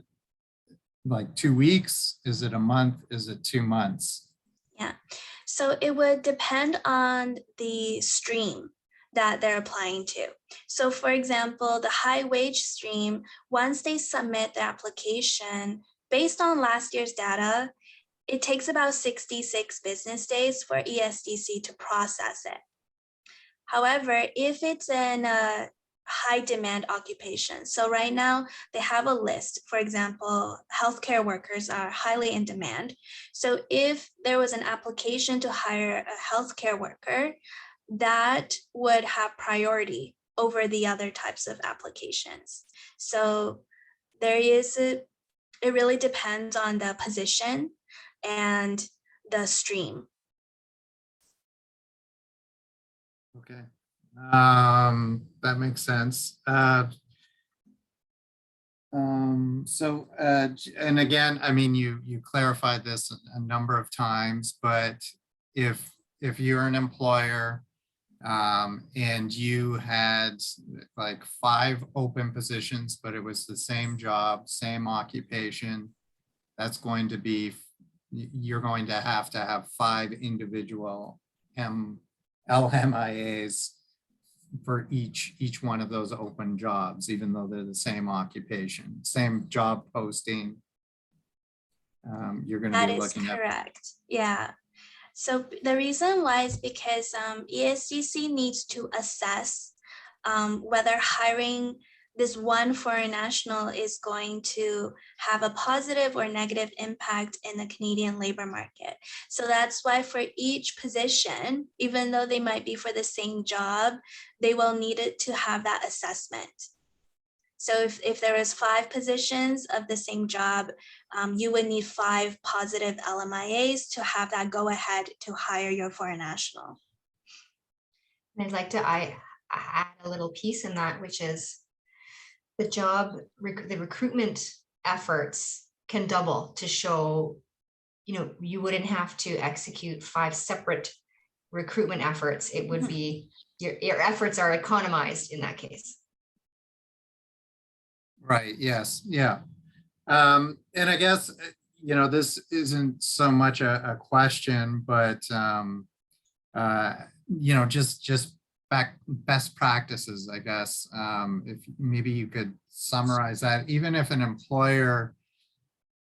Speaker 1: like 2 weeks? Is it a month? Is it 2 months?
Speaker 3: Yeah, so it would depend on the stream that they're applying to. So for example, the high wage stream, once they submit their application, based on last year's data, it takes about 66 business days for ESDC to process it. However, if it's in a high demand occupation, so right now they have a list, for example, healthcare workers are highly in demand. So if there was an application to hire a healthcare worker, that would have priority over the other types of applications. So it really depends on the position and the stream.
Speaker 1: Okay. That makes sense. And again, I mean, you clarified this a number of times, but if you're an employer and you had like 5 open positions, but it was the same job, same occupation, that's going to be, you're going to have 5 individual LMIAs for each one of those open jobs, even though they're the same occupation, same job posting. You're going to be looking at.
Speaker 3: That is correct. Yeah. So the reason why is because ESDC needs to assess whether hiring this one foreign national is going to have a positive or negative impact in the Canadian labor market. So that's why for each position, even though they might be for the same job, they will need it to have that assessment. So if there is 5 positions of the same job, you would need 5 positive LMIAs to have that go ahead to hire your foreign national.
Speaker 2: And I'd like to add a little piece in that, which is the recruitment efforts can double to show, you know, you wouldn't have to execute 5 separate recruitment efforts. It would be, your efforts are economized in that case.
Speaker 1: Right. Yes. Yeah. And I guess, you know, this isn't so much a question, but, you know, just best practices, I guess. If maybe you could summarize that, even if an employer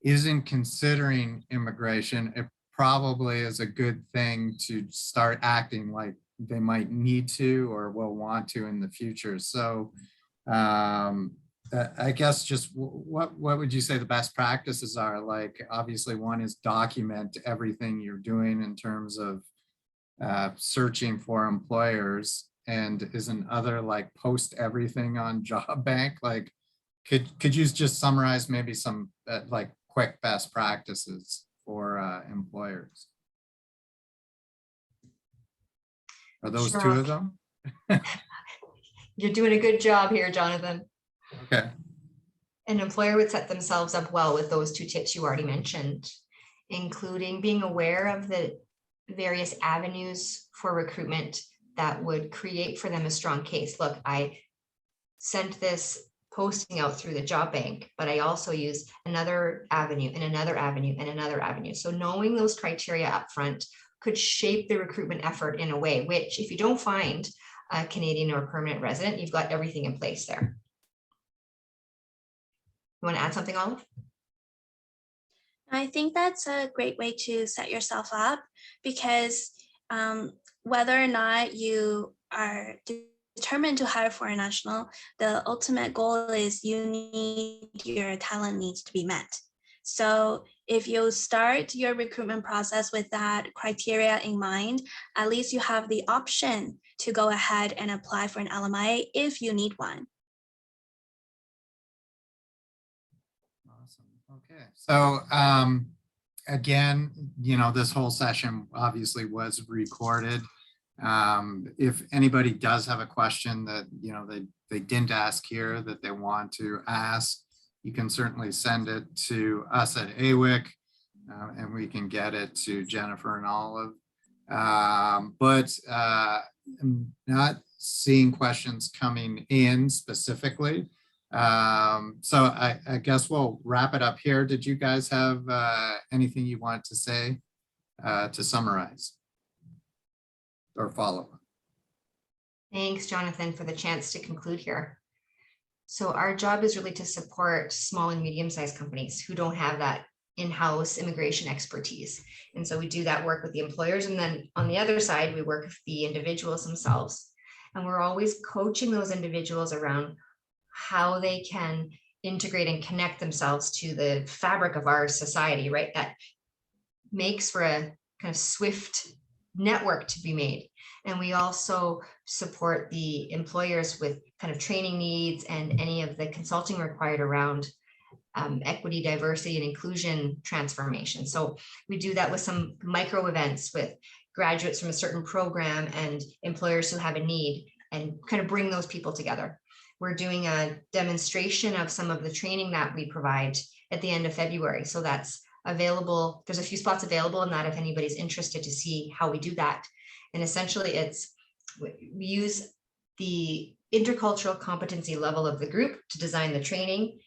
Speaker 1: isn't considering immigration, it probably is a good thing to start acting like they might need to or will want to in the future. So, I guess just what would you say the best practices are? Like, obviously one is document everything you're doing in terms of searching for employers, and is another like post everything on Job Bank. Like, could you just summarize maybe some like quick best practices for employers? Are those
Speaker 2: Sure.
Speaker 1: two of them?
Speaker 2: You're doing a good job here, Jonathan.
Speaker 1: Okay.
Speaker 2: An employer would set themselves up well with those two tips you already mentioned, including being aware of the various avenues for recruitment that would create for them a strong case. Look, I sent this posting out through the job bank, but I also use another avenue and another avenue and another avenue. So knowing those criteria up front could shape the recruitment effort in a way which, if you don't find a Canadian or permanent resident, you've got everything in place there. You want to add something, Olive?
Speaker 3: I think that's a great way to set yourself up, because whether or not you are determined to hire for a national, the ultimate goal is your talent needs to be met. So if you start your recruitment process with that criteria in mind, at least you have the option to go ahead and apply for an LMIA if you need one.
Speaker 1: Awesome. Okay. So again, this whole session obviously was recorded. If anybody does have a question that, they didn't ask here that they want to ask, you can certainly send it to us at AWIC, and we can get it to Jennifer and Olive. But I'm not seeing questions coming in specifically. So I guess we'll wrap it up here. Did you guys have anything you want to say to summarize or follow up?
Speaker 2: Thanks, Jonathan, for the chance to conclude here. So our job is really to support small and medium-sized companies who don't have that in-house immigration expertise. And so we do that work with the employers. And then on the other side, we work with the individuals themselves. And we're always coaching those individuals around how they can integrate and connect themselves to the fabric of our society, right? That makes for a kind of swift network to be made. And we also support the employers with kind of training needs and any of the consulting required around equity, diversity, and inclusion transformation. So we do that with some micro events with graduates from a certain program and employers who have a need, and kind of bring those people together. We're doing a demonstration of some of the training that we provide at the end of February. So that's available. There's a few spots available in that if anybody's interested to see how we do that. And essentially we use the intercultural competency level of the group to design the training.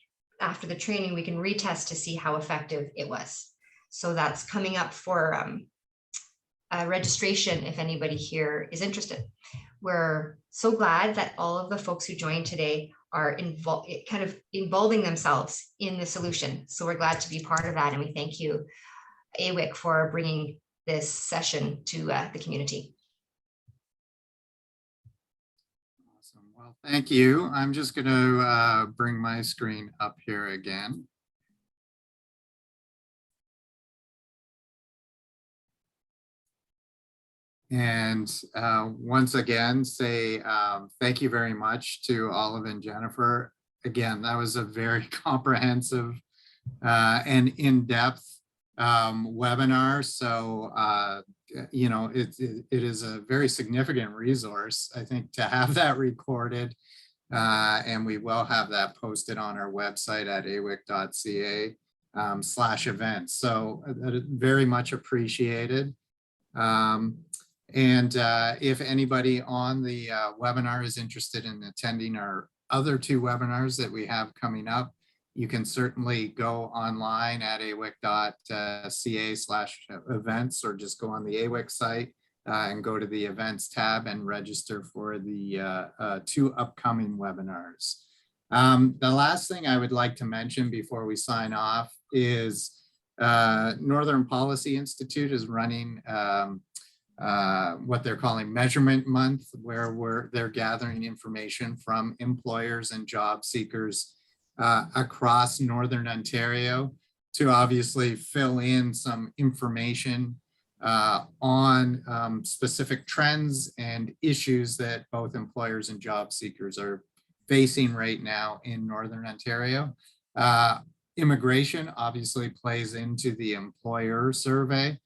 Speaker 2: After the training, we can retest to see how effective it was. So that's coming up for registration if anybody here is interested. We're so glad that all of the folks who joined today are involving themselves in the solution. So we're glad to be part of that. And we thank you, AWIC, for bringing this session to the community.
Speaker 1: Awesome. Well, thank you. I'm just going to bring my screen up here again. And once again, say thank you very much to Olive and Jennifer. Again, that was a very comprehensive and in-depth webinar. So, it is a very significant resource, I think, to have that recorded. And we will have that posted on our website at awic.ca/events. So very much appreciated. And if anybody on the webinar is interested in attending our other two webinars that we have coming up, you can certainly go online at awic.ca/events, or just go on the AWIC site and go to the events tab and register for the two upcoming webinars. The last thing I would like to mention before we sign off is Northern Policy Institute is running what they're calling Measurement Month, where they're gathering information from employers and job seekers across Northern Ontario to obviously fill in some information on specific trends and issues that both employers and job seekers are facing right now in Northern Ontario. Immigration obviously plays into the employer survey.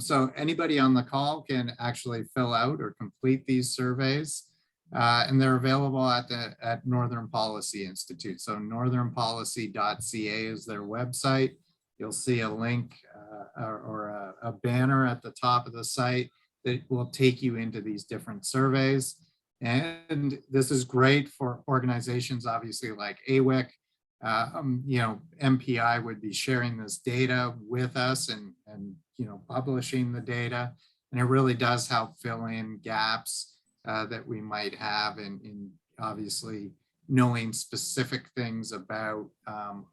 Speaker 1: So anybody on the call can actually fill out or complete these surveys. And they're available at Northern Policy Institute. So northernpolicy.ca is their website. You'll see a link or a banner at the top of the site that will take you into these different surveys. And this is great for organizations, obviously, like AWIC. MPI would be sharing this data with us and publishing the data. And it really does help fill in gaps that we might have in obviously knowing specific things about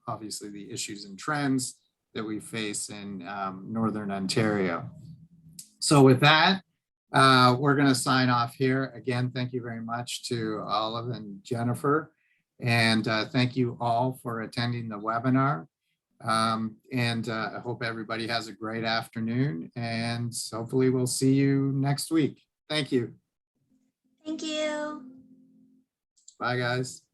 Speaker 1: obviously the issues and trends that we face in Northern Ontario. So with that, we're going to sign off here. Again, thank you very much to Olive and Jennifer. And thank you all for attending the webinar. I hope everybody has a great afternoon, and hopefully we'll see you next week. Thank you.
Speaker 3: Thank you.
Speaker 1: Bye, guys.